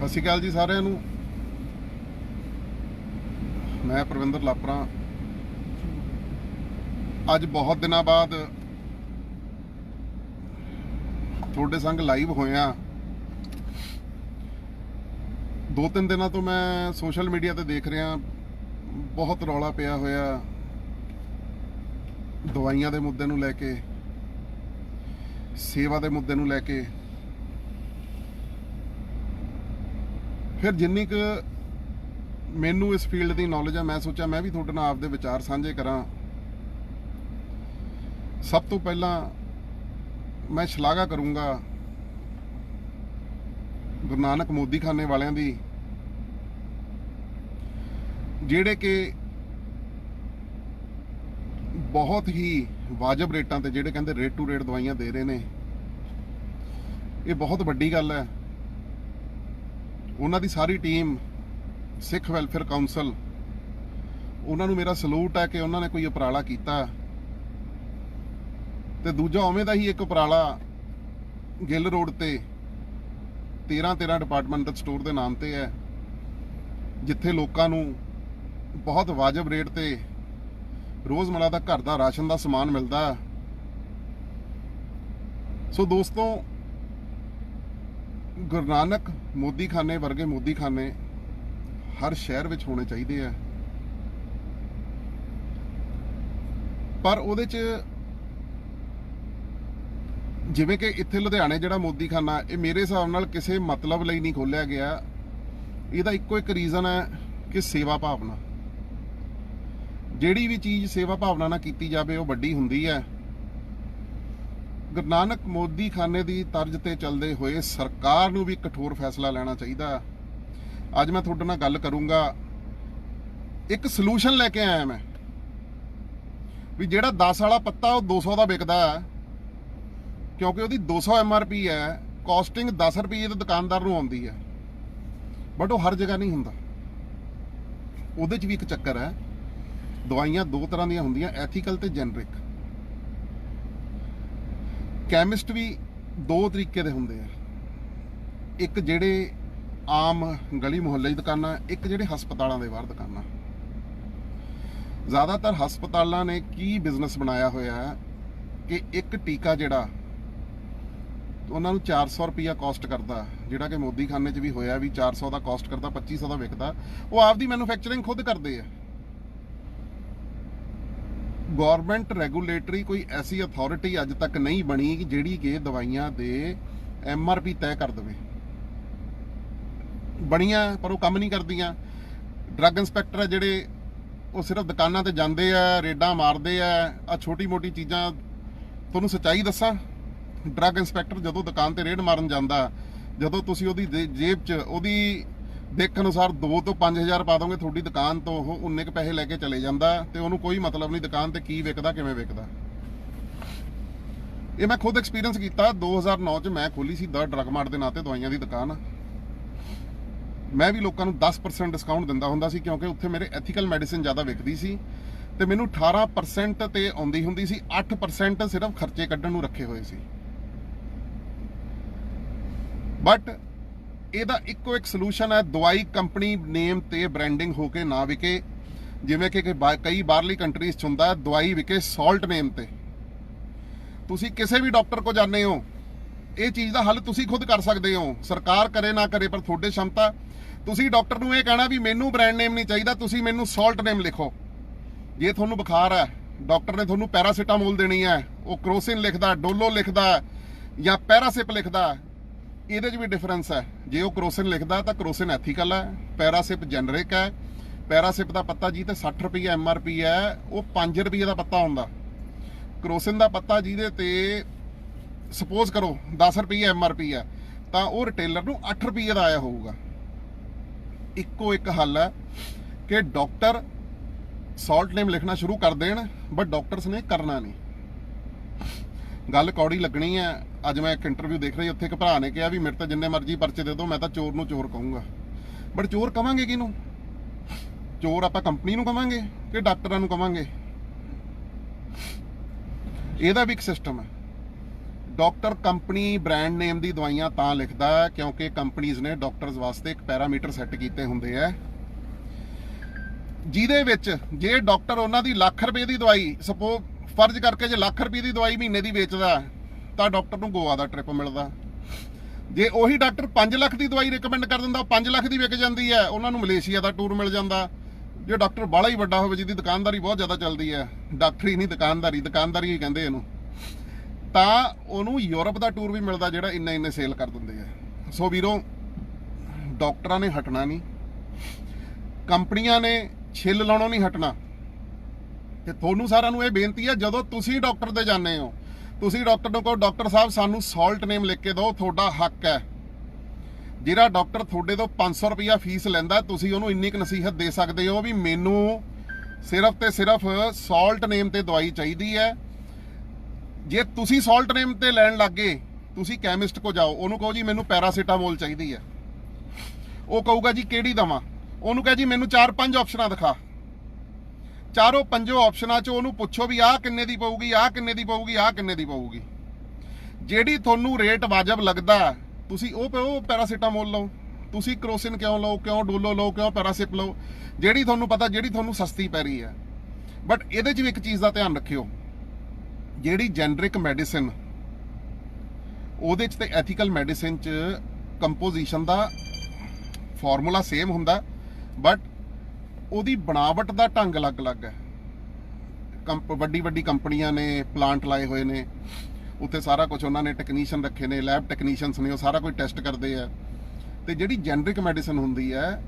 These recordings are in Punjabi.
ਸਤਿ ਸ਼੍ਰੀ ਅਕਾਲ ਜੀ ਸਾਰਿਆਂ ਨੂੰ। ਮੈਂ ਪ੍ਰਵਿੰਦਰ ਲਾਪਰਾ। ਅੱਜ ਬਹੁਤ ਦਿਨਾਂ ਬਾਅਦ ਤੁਹਾਡੇ ਸੰਗ ਲਾਈਵ ਹੋਇਆ। 2-3 ਦਿਨਾਂ ਤੋਂ ਮੈਂ ਸੋਸ਼ਲ ਮੀਡੀਆ ਤੇ ਦੇਖ ਰਿਹਾ, ਬਹੁਤ ਰੌਲਾ ਪਿਆ ਹੋਇਆ ਦਵਾਈਆਂ ਦੇ ਮੁੱਦੇ ਨੂੰ ਲੈ ਕੇ, ਸੇਵਾ ਦੇ ਮੁੱਦੇ ਨੂੰ ਲੈ ਕੇ। ਫਿਰ ਜਿੰਨੀ ਕੁ ਮੈਨੂੰ ਇਸ ਫੀਲਡ ਦੀ ਨੌਲੇਜ ਹੈ, ਮੈਂ ਸੋਚਿਆ ਮੈਂ ਵੀ ਤੁਹਾਡੇ ਨਾਲ ਆਪਦੇ ਵਿਚਾਰ ਸਾਂਝੇ ਕਰਾਂ। ਸਭ ਤੋਂ ਪਹਿਲਾਂ ਮੈਂ ਸ਼ਲਾਘਾ ਕਰੂੰਗਾ ਗੁਰੂ ਨਾਨਕ ਮੋਦੀਖਾਨੇ ਵਾਲਿਆਂ ਦੀ, ਜਿਹੜੇ ਕਿ ਬਹੁਤ ਹੀ ਵਾਜਬ ਰੇਟਾਂ ਤੇ, ਜਿਹੜੇ ਕਹਿੰਦੇ ਰੇਟ ਟੂ ਰੇਟ ਦਵਾਈਆਂ ਦੇ ਰਹੇ ਨੇ। ਇਹ ਬਹੁਤ ਵੱਡੀ ਗੱਲ ਹੈ। ਉਹਨਾਂ ਦੀ ਸਾਰੀ ਟੀਮ, ਸਿੱਖ ਵੈਲਫੇਅਰ ਕਾਉਂਸਲ, ਉਹਨਾਂ ਨੂੰ ਮੇਰਾ ਸਲੂਟ ਹੈ ਕਿ ਉਹਨਾਂ ਨੇ ਕੋਈ ਉਪਰਾਲਾ ਕੀਤਾ। ਤੇ ਦੂਜਾ ਉਵੇਂ ਦਾ ਹੀ ਇੱਕ ਉਪਰਾਲਾ ਗਿੱਲ ਰੋਡ ਤੇ 13 ਡਿਪਾਰਟਮੈਂਟਲ ਸਟੋਰ ਦੇ ਨਾਮ ਤੇ ਹੈ, ਜਿੱਥੇ ਲੋਕਾਂ ਨੂੰ ਬਹੁਤ ਵਾਜਬ ਰੇਟ ਤੇ ਰੋਜ਼ਮਰਾ ਦਾ ਘਰ ਦਾ ਰਾਸ਼ਨ ਦਾ ਸਮਾਨ ਮਿਲਦਾ। ਸੋ ਦੋਸਤੋ, ਗੁਰੂ ਨਾਨਕ ਮੋਦੀਖਾਨੇ ਵਰਗੇ ਮੋਦੀਖਾਨੇ ਹਰ ਸ਼ਹਿਰ ਵਿੱਚ ਹੋਣੇ ਚਾਹੀਦੇ ਆ। ਪਰ ਉਹਦੇ 'ਚ ਜਿਵੇਂ ਕਿ ਇੱਥੇ ਲੁਧਿਆਣੇ ਜਿਹੜਾ ਮੋਦੀਖਾਨਾ, ਇਹ ਮੇਰੇ ਹਿਸਾਬ ਨਾਲ ਕਿਸੇ ਮਤਲਬ ਲਈ ਨਹੀਂ ਖੋਲ੍ਹਿਆ ਗਿਆ। ਇਹਦਾ ਇੱਕੋ ਇੱਕ ਰੀਜ਼ਨ ਹੈ ਕਿ ਸੇਵਾ ਭਾਵਨਾ। ਜਿਹੜੀ ਵੀ ਚੀਜ਼ ਸੇਵਾ ਭਾਵਨਾ ਨਾਲ ਕੀਤੀ ਜਾਵੇ ਉਹ ਵੱਡੀ ਹੁੰਦੀ ਹੈ। ਗੁਰੂ ਨਾਨਕ ਮੋਦੀਖਾਨੇ ਦੀ ਤਰਜ਼ ਤੇ ਚੱਲਦੇ ਹੋਏ ਸਰਕਾਰ ਨੂੰ ਵੀ ਕਠੋਰ ਫੈਸਲਾ ਲੈਣਾ ਚਾਹੀਦਾ। ਅੱਜ ਮੈਂ ਤੁਹਾਡੇ ਨਾਲ ਗੱਲ ਕਰੂੰਗਾ, ਇੱਕ ਸੋਲੂਸ਼ਨ ਲੈ ਕੇ ਆਇਆ ਮੈਂ, ਵੀ ਜਿਹੜਾ 10 ਵਾਲਾ ਪੱਤਾ ਉਹ 200 ਦਾ ਵਿਕਦਾ ਹੈ, ਕਿਉਂਕਿ ਉਹਦੀ 200 MRP ਹੈ, ਕਾਸਟਿੰਗ 10 ਰੁਪਏ ਤੇ ਦੁਕਾਨਦਾਰ ਨੂੰ ਆਉਂਦੀ ਹੈ। ਬਟ ਉਹ ਹਰ ਜਗ੍ਹਾ ਨਹੀਂ ਹੁੰਦਾ। ਉਹਦੇ 'ਚ ਵੀ ਇੱਕ ਚੱਕਰ ਹੈ। ਦਵਾਈਆਂ ਦੋ ਤਰ੍ਹਾਂ ਦੀਆਂ ਹੁੰਦੀਆਂ, ਐਥੀਕਲ ਤੇ ਜੈਨਰਿਕ। ਕੈਮਿਸਟ ਵੀ ਦੋ ਤਰੀਕੇ ਦੇ ਹੁੰਦੇ ਆ, ਇੱਕ ਜਿਹੜੇ ਆਮ ਗਲੀ ਮੁਹੱਲੇ ਦੀ ਦੁਕਾਨਾਂ, ਇੱਕ ਜਿਹੜੇ ਹਸਪਤਾਲਾਂ ਦੇ ਬਾਹਰ ਦੁਕਾਨਾਂ। ਜ਼ਿਆਦਾਤਰ ਹਸਪਤਾਲਾਂ ਨੇ ਕੀ ਬਿਜ਼ਨਸ ਬਣਾਇਆ ਹੋਇਆ ਹੈ ਕਿ ਇੱਕ ਟੀਕਾ ਜਿਹੜਾ ਉਹਨਾਂ ਨੂੰ 400 ਰੁਪਇਆ ਕਾਸਟ ਕਰਦਾ, ਜਿਹੜਾ ਕਿ ਮੋਦੀਖਾਨੇ 'ਚ ਵੀ ਹੋਇਆ ਵੀ 400 ਦਾ ਕਾਸਟ ਕਰਦਾ, 2500 ਦਾ ਵਿਕਦਾ। ਉਹ ਆਪਦੀ ਮੈਨੂਫੈਕਚਰਿੰਗ ਖੁਦ ਕਰਦੇ ਆ। ਗੌਰਮੈਂਟ ਰੈਗੂਲੇਟਰੀ ਕੋਈ ਐਸੀ ਅਥਾਰਟੀ ਅੱਜ ਤੱਕ ਨਹੀਂ ਬਣੀ ਜਿਹੜੀ ਕਿ ਦਵਾਈਆਂ ਦੇ MRP ਤੈਅ ਕਰ ਦੇਵੇ। ਬਣੀਆਂ ਪਰ ਉਹ ਕੰਮ ਨਹੀਂ ਕਰਦੀਆਂ। ਡਰੱਗ ਇੰਸਪੈਕਟਰ ਹੈ ਜਿਹੜੇ, ਉਹ ਸਿਰਫ ਦੁਕਾਨਾਂ ਤੇ ਜਾਂਦੇ ਆ, ਰੇਡਾਂ ਮਾਰਦੇ ਆ ਛੋਟੀ ਮੋਟੀ ਚੀਜ਼ਾਂ। ਤੁਹਾਨੂੰ ਸੱਚਾਈ ਦੱਸਾਂ, ਡਰੱਗ ਇੰਸਪੈਕਟਰ ਜਦੋਂ ਦੁਕਾਨ ਤੇ ਰੇਡ ਮਾਰਨ ਜਾਂਦਾ, ਜਦੋਂ ਤੁਸੀਂ ਉਹਦੀ ਜੇਬ 'ਚ ਉਹਦੀ ਦੇਖ ਅਨੁਸਾਰ 2 ਤੋਂ 5000 ਪਾ ਦੋਗੇ ਤੁਹਾਡੀ ਦੁਕਾਨ ਤੋਂ, ਉਹ ਉਨੇ ਕੁ ਪੈਸੇ ਲੈ ਕੇ ਚਲੇ ਜਾਂਦਾ ਤੇ ਉਹਨੂੰ ਕੋਈ ਮਤਲਬ ਨਹੀਂ ਦੁਕਾਨ ਤੇ ਕੀ ਵਿਕਦਾ, ਕਿਵੇਂ ਵਿਕਦਾ। ਇਹ ਮੈਂ ਖੁਦ ਐਕਸਪੀਰੀਅੰਸ ਕੀਤਾ। 2009 'ਚ ਮੈਂ ਖੋਲੀ ਸੀ ਦ ਡਰੱਗ ਮਾਰਟ ਦੇ ਨਾਂ ਤੇ ਦਵਾਈਆਂ ਦੀ ਦੁਕਾਨ। ਮੈਂ ਵੀ ਲੋਕਾਂ ਨੂੰ 10% ਡਿਸਕਾਊਂਟ ਦਿੰਦਾ ਹੁੰਦਾ ਸੀ, ਕਿਉਂਕਿ ਉੱਥੇ ਮੇਰੇ ਐਥੀਕਲ ਮੈਡੀਸਿਨ ਜ਼ਿਆਦਾ ਵਿਕਦੀ ਸੀ ਤੇ ਮੈਨੂੰ 18% ਤੇ ਆਉਂਦੀ ਹੁੰਦੀ ਸੀ। 8% ਸਿਰਫ ਖਰਚੇ ਕੱਢਣ ਨੂੰ ਰੱਖੇ ਹੋਏ ਸੀ। ਬਟ ਇਹਦਾ ਇੱਕੋ ਇੱਕ ਸੋਲੂਸ਼ਨ ਹੈ, ਦਵਾਈ ਕੰਪਨੀ ਨੇਮ ਤੇ ਬ੍ਰਾਂਡਿੰਗ ਹੋ ਕੇ ਨਾ ਵਿਕੇ। ਜਿਵੇਂ ਕਿ ਕਈ ਬਾਹਰਲੀ ਕੰਟਰੀਜ਼ 'ਚ ਹੁੰਦਾ, ਦਵਾਈ ਵਿਕੇ ਸਾਲਟ ਨੇਮ ਤੇ। ਤੁਸੀਂ ਕਿਸੇ ਵੀ ਡਾਕਟਰ ਕੋ ਜਾਂਦੇ ਹੋ, ਇਹ ਚੀਜ਼ ਦਾ ਹੱਲ ਤੁਸੀਂ ਖੁਦ ਕਰ ਸਕਦੇ ਹੋ। ਸਰਕਾਰ ਕਰੇ ਨਾ ਕਰੇ, ਪਰ ਤੁਹਾਡੇ ਸ਼ਮਤਾ। ਤੁਸੀਂ ਡਾਕਟਰ ਨੂੰ ਇਹ ਕਹਿਣਾ ਵੀ ਮੈਨੂੰ ਬ੍ਰਾਂਡ ਨੇਮ ਨਹੀਂ ਚਾਹੀਦਾ, ਤੁਸੀਂ ਮੈਨੂੰ ਸਾਲਟ ਨੇਮ ਲਿਖੋ। ਜੇ ਤੁਹਾਨੂੰ ਬੁਖਾਰ ਹੈ, ਡਾਕਟਰ ਨੇ ਤੁਹਾਨੂੰ ਪੈਰਾਸੀਟਾਮੋਲ ਦੇਣੀ ਹੈ, ਉਹ ਕਰੋਸਿਨ ਲਿਖਦਾ, ਡੋਲੋ ਲਿਖਦਾ ਜਾਂ ਪੈਰਾਸਿਪ ਲਿਖਦਾ। ਇਹਦੇ 'ਚ ਵੀ ਡਿਫਰੈਂਸ ਹੈ। ਜੇ ਉਹ ਕਰੋਸਿਨ ਲਿਖਦਾ ਤਾਂ ਕਰੋਸਿਨ ਐਥੀਕਲ ਹੈ, ਪੈਰਾਸਿਪ ਜੈਨਰਿਕ ਹੈ। ਪੈਰਾਸਿਪ ਦਾ ਪੱਤਾ ਜੀ ਤੇ 60 ਰੁਪਏ MRP ਹੈ, ਉਹ 5 ਰੁਪਏ ਦਾ ਪੱਤਾ ਹੁੰਦਾ। ਕਰੋਸਿਨ ਦਾ ਪੱਤਾ ਜਿਹਦੇ ਤੇ ਸਪੋਜ਼ ਕਰੋ 10 ਰੁਪਏ MRP ਹੈ, ਤਾਂ ਉਹ ਰਿਟੇਲਰ ਨੂੰ 8 ਰੁਪਏ ਦਾ ਆਇਆ ਹੋਊਗਾ। ਇੱਕੋ ਇੱਕ ਹੱਲ ਹੈ ਕਿ ਡਾਕਟਰ ਸਾਲਟ ਨੇਮ ਲਿਖਣਾ ਸ਼ੁਰੂ ਕਰ ਦੇਣ, ਬਟ ਡਾਕਟਰਸ ਨੇ ਕਰਨਾ ਨਹੀਂ। ਗੱਲ ਕੌੜੀ ਲੱਗਣੀ ਹੈ। ਅੱਜ ਮੈਂ ਇੱਕ ਇੰਟਰਵਿਊ ਦੇਖ ਰਹੀ, ਉੱਥੇ ਇੱਕ ਭਰਾ ਨੇ ਕਿਹਾ ਵੀ ਮੇਰੇ ਤਾਂ ਜਿੰਨੇ ਮਰਜ਼ੀ ਪਰਚੇ ਦੇ ਦਿਓ, ਮੈਂ ਤਾਂ ਚੋਰ ਨੂੰ ਚੋਰ ਕਹੂੰਗਾ। ਬਟ ਚੋਰ ਕਵਾਂਗੇ ਕਿਹਨੂੰ? ਚੋਰ ਆਪਾਂ ਕੰਪਨੀ ਨੂੰ ਕਵਾਂਗੇ ਕਿ ਡਾਕਟਰਾਂ ਨੂੰ ਕਵਾਂਗੇ? ਇਹਦਾ ਵੀ ਇੱਕ ਸਿਸਟਮ ਹੈ। ਡਾਕਟਰ ਕੰਪਨੀ ਬ੍ਰਾਂਡ ਨੇਮ ਦੀ ਦਵਾਈਆਂ ਤਾਂ ਲਿਖਦਾ ਕਿਉਂਕਿ ਕੰਪਨੀਆਂ ਨੇ ਡਾਕਟਰਸ ਵਾਸਤੇ ਇੱਕ ਪੈਰਾਮੀਟਰ ਸੈੱਟ ਕੀਤੇ ਹੁੰਦੇ ਆ, ਜਿਹਦੇ ਵਿੱਚ ਜੇ ਡਾਕਟਰ ਉਹਨਾਂ ਦੀ ਲੱਖ ਰੁਪਏ ਦੀ ਦਵਾਈ ਸਪੋਜ਼ ਫਰਜ਼ ਕਰਕੇ ਜੇ ਲੱਖ ਰੁਪਏ ਦੀ ਦਵਾਈ ਮਹੀਨੇ ਦੀ ਵੇਚਦਾ ਤਾਂ ਡਾਕਟਰ ਨੂੰ ਗੋਆ ਦਾ ਟ੍ਰਿਪ ਮਿਲਦਾ। ਜੇ ਉਹੀ ਡਾਕਟਰ 5 ਲੱਖ ਦੀ ਦਵਾਈ ਰਿਕਮੈਂਡ ਕਰ ਦਿੰਦਾ, ਉਹ 5 ਲੱਖ ਦੀ ਵਿਕ ਜਾਂਦੀ ਹੈ, ਉਹਨਾਂ ਨੂੰ ਮਲੇਸ਼ੀਆ ਦਾ ਟੂਰ ਮਿਲ ਜਾਂਦਾ। ਜੇ ਡਾਕਟਰ ਬਾਹਲਾ ਹੀ ਵੱਡਾ ਹੋਵੇ, ਜਿਹਦੀ ਦੁਕਾਨਦਾਰੀ ਬਹੁਤ ਜ਼ਿਆਦਾ ਚੱਲਦੀ ਹੈ, ਡਾਕਟਰੀ ਨਹੀਂ ਦੁਕਾਨਦਾਰੀ ਹੀ ਕਹਿੰਦੇ ਇਹਨੂੰ, ਤਾਂ ਉਹਨੂੰ ਯੂਰਪ ਦਾ ਟੂਰ ਵੀ ਮਿਲਦਾ ਜਿਹੜਾ ਇੰਨੇ ਸੇਲ ਕਰ ਦਿੰਦੇ ਆ। ਸੋ ਵੀਰੋ, ਡਾਕਟਰਾਂ ਨੇ ਹਟਣਾ ਨਹੀਂ, ਕੰਪਨੀਆਂ ਨੇ ਛਿੱਲ ਲਾਉਣੋਂ ਨਹੀਂ ਹਟਣਾ। ਤੇ ਤੁਹਾਨੂੰ ਸਾਰਿਆਂ ਨੂੰ ਇਹ ਬੇਨਤੀ ਹੈ, ਜਦੋਂ ਤੁਸੀਂ ਡਾਕਟਰ ਦੇ ਜਾਂਦੇ ਹੋ, ਤੁਸੀਂ ਡਾਕਟਰ ਨੂੰ ਕਹੋ ਡਾਕਟਰ ਸਾਹਿਬ ਸਾਨੂੰ ਸਾਲਟ ਨੇਮ ਲਿਖ ਕੇ ਦਿਓ, ਤੁਹਾਡਾ ਹੱਕ ਹੈ। ਜਿਹੜਾ ਡਾਕਟਰ ਤੁਹਾਡੇ ਤੋਂ 500 ਰੁਪਇਆ ਫੀਸ ਲੈਂਦਾ, ਤੁਸੀਂ ਉਹਨੂੰ ਇੰਨੀ ਕੁ ਨਸੀਹਤ ਦੇ ਸਕਦੇ ਹੋ ਵੀ ਮੈਨੂੰ ਸਿਰਫ ਤੇ ਸਿਰਫ ਸਾਲਟ ਨੇਮ ਤੇ ਦਵਾਈ ਚਾਹੀਦੀ ਹੈ। ਜੇ ਤੁਸੀਂ ਸਾਲਟ ਨੇਮ ਤੇ ਲੈਣ ਲੱਗੇ, ਤੁਸੀਂ ਕੈਮਿਸਟ ਕੋ ਜਾਓ, ਉਹਨੂੰ ਕਹੋ ਜੀ ਮੈਨੂੰ ਪੈਰਾਸੀਟਾਮੋਲ ਚਾਹੀਦੀ ਹੈ, ਉਹ ਕਹੂਗਾ ਜੀ ਕਿਹੜੀ ਦਵਾਂ, ਉਹਨੂੰ ਕਹੇ ਜੀ ਮੈਨੂੰ 4-5 ਆਪਸ਼ਨਾਂ ਦਿਖਾ, ਚਾਰੋਂ ਪੰਜੋਂ ਆਪਸ਼ਨਾਂ 'ਚ ਉਹਨੂੰ ਪੁੱਛੋ ਵੀ ਆਹ ਕਿੰਨੇ ਦੀ ਪਊਗੀ, ਆਹ ਕਿੰਨੇ ਦੀ ਪਊਗੀ, ਆਹ ਕਿੰਨੇ ਦੀ ਪਊਗੀ। ਜਿਹੜੀ ਤੁਹਾਨੂੰ ਰੇਟ ਵਾਜਬ ਲੱਗਦਾ ਤੁਸੀਂ ਉਹ ਪੈਰਾਸੀਟਾਮੋਲ ਲਓ। ਤੁਸੀਂ ਕਰੋਸਿਨ ਕਿਉਂ ਲਓ, ਕਿਉਂ ਡੋਲੋ ਲਓ, ਕਿਉਂ ਪੈਰਾਸਿਪ ਲਓ, ਜਿਹੜੀ ਤੁਹਾਨੂੰ ਪਤਾ, ਜਿਹੜੀ ਤੁਹਾਨੂੰ ਸਸਤੀ ਪੈ ਰਹੀ ਹੈ। ਬਟ ਇਹਦੇ 'ਚ ਵੀ ਇੱਕ ਚੀਜ਼ ਦਾ ਧਿਆਨ ਰੱਖਿਓ, ਜਿਹੜੀ ਜੈਨਰਿਕ ਮੈਡੀਸਿਨ, ਉਹਦੇ 'ਚ ਤੇ ਐਥੀਕਲ ਮੈਡੀਸਿਨ 'ਚ ਕੰਪੋਜੀਸ਼ਨ ਦਾ ਫਾਰਮੂਲਾ ਸੇਮ ਹੁੰਦਾ, ਬਟ ਉਹਦੀ ਬਣਾਵਟ ਦਾ ਢੰਗ ਅਲੱਗ-ਅਲੱਗ ਹੈ। ਵੱਡੀ ਕੰਪਨੀਆਂ ਨੇ ਪਲਾਂਟ ਲਾਏ ਹੋਏ ਨੇ, ਉੱਥੇ ਸਾਰਾ ਕੁਝ ਉਹਨਾਂ ਨੇ ਟੈਕਨੀਸ਼ੀਅਨ ਰੱਖੇ ਨੇ, ਲੈਬ ਟੈਕਨੀਸ਼ੀਅਨਸ ਨੇ, ਉਹ ਸਾਰਾ ਕੁਝ ਟੈਸਟ ਕਰਦੇ ਆ। ਤੇ ਜਿਹੜੀ ਜੈਨਰਿਕ ਮੈਡੀਸਿਨ ਹੁੰਦੀ ਹੈ,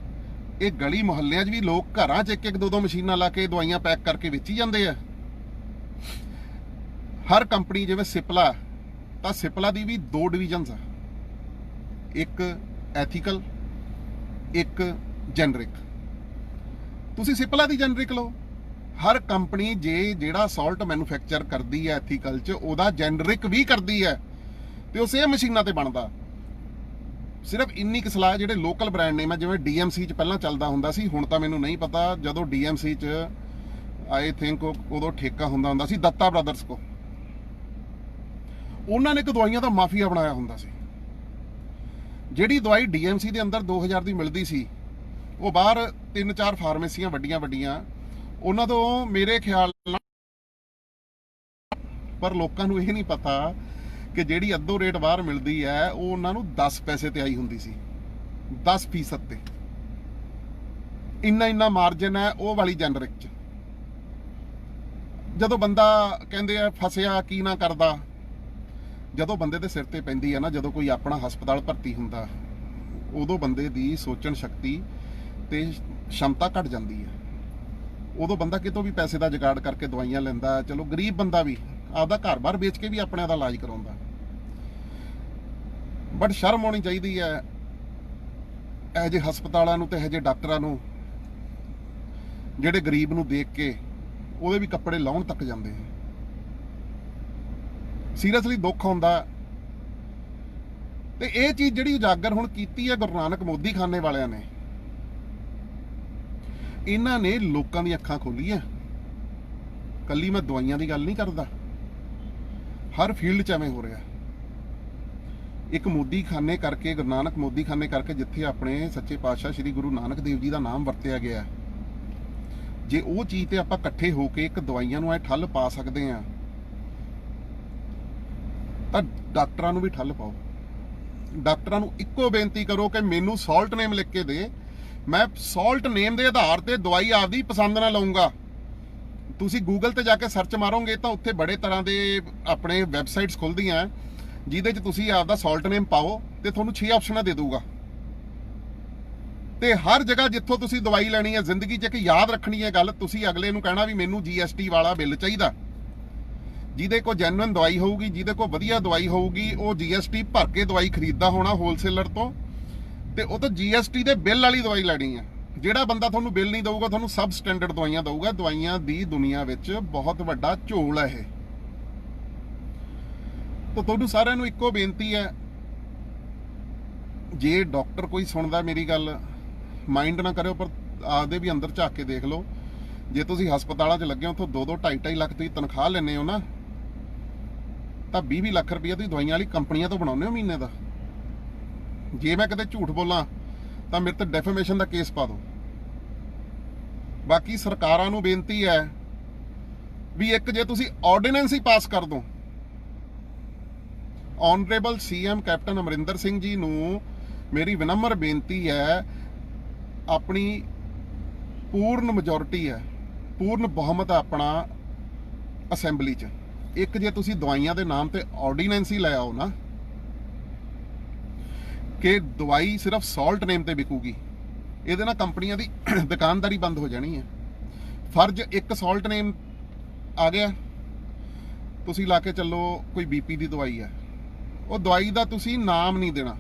ਇਹ ਗਲੀ ਮੁਹੱਲਿਆਂ 'ਚ ਵੀ ਲੋਕ ਘਰਾਂ 'ਚ ਇੱਕ 2 ਮਸ਼ੀਨਾਂ ਲਾ ਕੇ ਦਵਾਈਆਂ ਪੈਕ ਕਰਕੇ ਵੇਚੀ ਜਾਂਦੇ ਆ। ਹਰ ਕੰਪਨੀ, ਜਿਵੇਂ ਸਿਪਲਾ, ਤਾਂ ਸਿਪਲਾ ਦੀ ਵੀ 2 ਡਿਵੀਜ਼ਨਸ ਆ, ਇੱਕ ਐਥੀਕਲ, ਇੱਕ ਜੈਨਰਿਕ। ਤੁਸੀਂ ਸਿਪਲਾ ਦੀ ਜੈਨਰਿਕ ਲਓ। ਹਰ ਕੰਪਨੀ ਜਿਹੜਾ ਸਾਲਟ ਮੈਨੂਫੈਕਚਰ ਕਰਦੀ ਹੈ ਐਥੀਕਲ 'ਚ, ਉਹਦਾ ਜੈਨਰਿਕ ਵੀ ਕਰਦੀ ਹੈ, ਤੇ ਉਹ ਸੇਮ ਮਸ਼ੀਨਾਂ ਤੇ ਬਣਦਾ। ਸਿਰਫ ਇੰਨੀ ਕੁ ਸਲਾਹ, ਜਿਹੜੇ ਲੋਕਲ ਬ੍ਰਾਂਡ ਨੇਮ ਹੈ, ਜਿਵੇਂ DMC 'ਚ ਪਹਿਲਾਂ ਚੱਲਦਾ ਹੁੰਦਾ ਸੀ, ਹੁਣ ਤਾਂ ਮੈਨੂੰ ਨਹੀਂ ਪਤਾ। ਜਦੋਂ DMC 'ਚ ਆਈ ਥਿੰਕ ਉਦੋਂ ਠੇਕਾ ਹੁੰਦਾ ਸੀ ਦੱਤਾ ਬ੍ਰਦਰਸ ਕੋ, ਉਹਨਾਂ ਨੇ ਇੱਕ ਦਵਾਈਆਂ ਦਾ ਮਾਫੀਆ ਬਣਾਇਆ ਹੁੰਦਾ ਸੀ। ਜਿਹੜੀ ਦਵਾਈ DMC ਦੇ ਅੰਦਰ 2000 ਦੀ ਮਿਲਦੀ ਸੀ, ਉਹ ਬਾਹਰ 3-4 ਫਾਰਮੇਸੀਆਂ ਵੱਡੀਆਂ ਉਹਨਾਂ ਤੋਂ ਮੇਰੇ ਖਿਆਲ ਨਾਲ, ਪਰ ਲੋਕਾਂ ਨੂੰ ਇਹ ਨਹੀਂ ਪਤਾ ਕਿ ਜਿਹੜੀ ਅੱਧੋ ਰੇਟ ਬਾਹਰ ਮਿਲਦੀ ਹੈ, ਉਹ ਉਹਨਾਂ ਨੂੰ 10 ਪੈਸੇ ਤੇ ਆਈ ਹੁੰਦੀ ਸੀ, 10% ਤੇ। ਇੰਨਾ ਮਾਰਜਨ ਹੈ ਉਹ ਵਾਲੀ ਜੈਨਰਿਕ 'ਚ। ਜਦੋਂ ਬੰਦਾ ਕਹਿੰਦੇ ਆ ਫਸਿਆ ਕੀ ਨਾ ਕਰਦਾ, ਜਦੋਂ ਬੰਦੇ ਦੇ ਸਿਰ ਤੇ ਪੈਂਦੀ ਹੈ ਨਾ, ਜਦੋਂ ਕੋਈ ਆਪਣਾ ਹਸਪਤਾਲ ਭਰਤੀ ਹੁੰਦਾ, ਉਦੋਂ ਬੰਦੇ ਦੀ ਸੋਚਣ ਸ਼ਕਤੀ ਤੇ ਸ਼ਮਤਾ ਘਟ ਜਾਂਦੀ ਹੈ। ਉਦੋਂ ਬੰਦਾ ਕਿਤੋਂ ਵੀ ਪੈਸੇ ਦਾ ਜੁਗਾੜ ਕਰਕੇ ਦਵਾਈਆਂ ਲੈਂਦਾ। ਚਲੋ ਗਰੀਬ ਬੰਦਾ ਵੀ ਆਪਦਾ ਘਰ-ਬਾਰ ਵੇਚ ਕੇ ਵੀ ਆਪਣਿਆਂ ਦਾ ਇਲਾਜ ਕਰਾਉਂਦਾ। ਬਟ ਸ਼ਰਮ ਆਉਣੀ ਚਾਹੀਦੀ ਹੈ ਇਹੋ ਜਿਹੇ ਹਸਪਤਾਲਾਂ ਨੂੰ ਤੇ ਇਹੋ ਜਿਹੇ ਡਾਕਟਰਾਂ ਨੂੰ, ਜਿਹੜੇ ਗਰੀਬ ਨੂੰ ਦੇਖ ਕੇ ਉਹਦੇ ਵੀ ਕੱਪੜੇ ਲਾਉਣ ਤੱਕ ਜਾਂਦੇ ਆ। ਸੀਰੀਅਸਲੀ ਦੁੱਖ ਹੁੰਦਾ। ਤੇ ਇਹ ਚੀਜ਼ ਜਿਹੜੀ ਉਜਾਗਰ ਹੁਣ ਕੀਤੀ ਹੈ ਗੁਰੂ ਨਾਨਕ ਮੋਦੀ ਖਾਨੇ ਵਾਲਿਆਂ ਨੇ, ਇਹਨਾਂ ਨੇ ਲੋਕਾਂ ਦੀਆਂ ਅੱਖਾਂ ਖੋਲੀਆਂ। ਕੱਲੀ ਮੈਂ ਦਵਾਈਆਂ ਦੀ ਗੱਲ ਨਹੀਂ ਕਰਦਾ, ਹਰ ਫੀਲਡ 'ਚ ਐਵੇਂ ਹੋ ਰਿਹਾ। ਇੱਕ ਮੋਦੀ ਖਾਨੇ ਕਰਕੇ, ਗੁਰੂ ਨਾਨਕ ਮੋਦੀ ਖਾਨੇ ਕਰਕੇ, ਜਿੱਥੇ ਆਪਣੇ ਸੱਚੇ ਪਾਤਸ਼ਾਹ ਸ੍ਰੀ ਗੁਰੂ ਨਾਨਕ ਦੇਵ ਜੀ ਦਾ ਨਾਮ ਵਰਤਿਆ ਗਿਆ, ਜੇ ਉਹ ਚੀਜ਼ ਤੇ ਆਪਾਂ ਇਕੱਠੇ ਹੋ ਕੇ ਇੱਕ ਦਵਾਈਆਂ ਨੂੰ ਐ ਠੱਲ ਪਾ ਸਕਦੇ ਆ, ਤਾਂ ਡਾਕਟਰਾਂ ਨੂੰ ਵੀ ਠੱਲ ਪਾਓ। ਡਾਕਟਰਾਂ ਨੂੰ ਇੱਕੋ ਬੇਨਤੀ ਕਰੋ ਕਿ ਮੈਨੂੰ ਸਾਲਟ ਨੇਮ ਲਿਖ ਕੇ ਦੇ, ਮੈਂ ਸਾਲਟ ਨੇਮ ਦੇ ਆਧਾਰ ਤੇ ਦਵਾਈ ਆਪਦੀ ਪਸੰਦ ਨਾਲ ਲਊਂਗਾ। ਤੁਸੀਂ ਗੂਗਲ ਤੇ ਜਾ ਕੇ ਸਰਚ ਮਾਰੋਗੇ ਤਾਂ ਉੱਥੇ ਬੜੇ ਤਰ੍ਹਾਂ ਦੇ ਆਪਣੇ ਵੈਬਸਾਈਟਸ ਖੁੱਲਦੀਆਂ, ਜਿਹਦੇ 'ਚ ਤੁਸੀਂ ਆਪਦਾ ਸਾਲਟ ਨੇਮ ਪਾਓ ਤੇ ਤੁਹਾਨੂੰ 6 ਆਪਸ਼ਨਾਂ ਦੇ ਦਊਗਾ। ਤੇ ਹਰ ਜਗ੍ਹਾ ਜਿੱਥੋਂ ਤੁਸੀਂ ਦਵਾਈ ਲੈਣੀ ਹੈ, ਜ਼ਿੰਦਗੀ 'ਚ ਇੱਕ ਯਾਦ ਰੱਖਣੀ ਹੈ ਗੱਲ, ਤੁਸੀਂ ਅਗਲੇ ਨੂੰ ਕਹਿਣਾ ਵੀ ਮੈਨੂੰ GST ਵਾਲਾ ਬਿੱਲ ਚਾਹੀਦਾ। ਜਿਹਦੇ ਕੋਲ ਜੈਨੂਇਨ ਦਵਾਈ ਹੋਊਗੀ, ਜਿਹਦੇ ਕੋਲ ਵਧੀਆ ਦਵਾਈ ਹੋਊਗੀ, ਉਹ GST ਭਰ ਕੇ ਦਵਾਈ ਖਰੀਦਦਾ ਹੋਣਾ ਹੋਲਸੇਲਰ ਤੋਂ, ਤੇ ਉਹ ਤੋਂ GST ਦੇ ਬਿੱਲ ਵਾਲੀ ਦਵਾਈ ਲੈਣੀ ਹੈ। ਜਿਹੜਾ ਬੰਦਾ ਤੁਹਾਨੂੰ ਬਿੱਲ ਨਹੀਂ ਦਊਗਾ, ਤੁਹਾਨੂੰ ਸਬ ਸਟੈਂਡਰਡ ਦਵਾਈਆਂ ਦਊਗਾ। ਦਵਾਈਆਂ ਦੀ ਦੁਨੀਆ ਵਿੱਚ ਬਹੁਤ ਵੱਡਾ ਝੋਲ ਹੈ ਇਹ। ਤਾਂ ਤੁਹਾਨੂੰ ਸਾਰਿਆਂ ਨੂੰ ਇੱਕੋ ਬੇਨਤੀ ਹੈ, ਜੇ ਡਾਕਟਰ ਕੋਈ ਸੁਣਦਾ ਮੇਰੀ ਗੱਲ, ਮਾਈਂਡ ਨਾ ਕਰਿਓ, ਪਰ ਆਪਦੇ ਵੀ ਅੰਦਰ ਝਾਕ ਕੇ ਦੇਖ ਲਓ। ਜੇ ਤੁਸੀਂ ਹਸਪਤਾਲਾਂ 'ਚ ਲੱਗੇ ਹੋ, ਉੱਥੋਂ 2-2, 2.5-2.5 ਲੱਖ ਤੁਸੀਂ ਤਨਖਾਹ ਲੈਂਦੇ ਹੋ ਨਾ, ਤਾਂ 20 ਲੱਖ ਰੁਪਈਆ ਤੁਸੀਂ ਦਵਾਈਆਂ ਵਾਲੀ ਕੰਪਨੀਆਂ ਤੋਂ ਬਣਾਉਂਦੇ ਹੋ ਮਹੀਨੇ ਦਾ। ਜੇ ਮੈਂ ਕਿਤੇ ਝੂਠ ਬੋਲਾਂ ਤਾਂ ਮੇਰੇ ਤੇ ਡੈਫੇਮੇਸ਼ਨ ਦਾ ਕੇਸ ਪਾ ਦਿਓ। ਬਾਕੀ ਸਰਕਾਰਾਂ ਨੂੰ ਬੇਨਤੀ ਹੈ ਵੀ ਇੱਕ ਜੇ ਤੁਸੀਂ ਆਰਡੀਨੈਂਸ ਹੀ ਪਾਸ ਕਰ ਦਿਓ, honourable CM captain Amarinder Singh ji ਨੂੰ ਮੇਰੀ ਵਿਨਮਰ ਬੇਨਤੀ ਹੈ, ਆਪਣੀ ਪੂਰਨ ਮੈਜੋਰਿਟੀ ਹੈ, ਪੂਰਨ ਬਹੁਮਤ ਆਪਣਾ ਅਸੈਂਬਲੀ 'ਚ, ਇੱਕ ਜੇ ਤੁਸੀਂ ਦਵਾਈਆਂ ਦੇ ਨਾਮ ਤੇ ਆਰਡੀਨੈਂਸ ਹੀ ਲੈ ਆਓ ਨਾ ਕਿ ਦਵਾਈ ਸਿਰਫ ਸਾਲਟ ਨੇਮ ਤੇ ਵਿਕੂਗੀ, ਇਹਦੇ ਨਾਲ ਕੰਪਨੀਆਂ ਦੀ ਦੁਕਾਨਦਾਰੀ ਬੰਦ ਹੋ ਜਾਣੀ ਹੈ। ਫਰਜ਼ ਇੱਕ ਸਾਲਟ ਨੇਮ ਆ ਗਿਆ, ਤੁਸੀਂ ਲਾ ਕੇ ਚੱਲੋ ਕੋਈ ਬੀਪੀ ਦੀ ਦਵਾਈ ਹੈ, ਉਹ ਦਵਾਈ ਦਾ ਤੁਸੀਂ ਨਾਮ ਨਹੀਂ ਦੇਣਾ,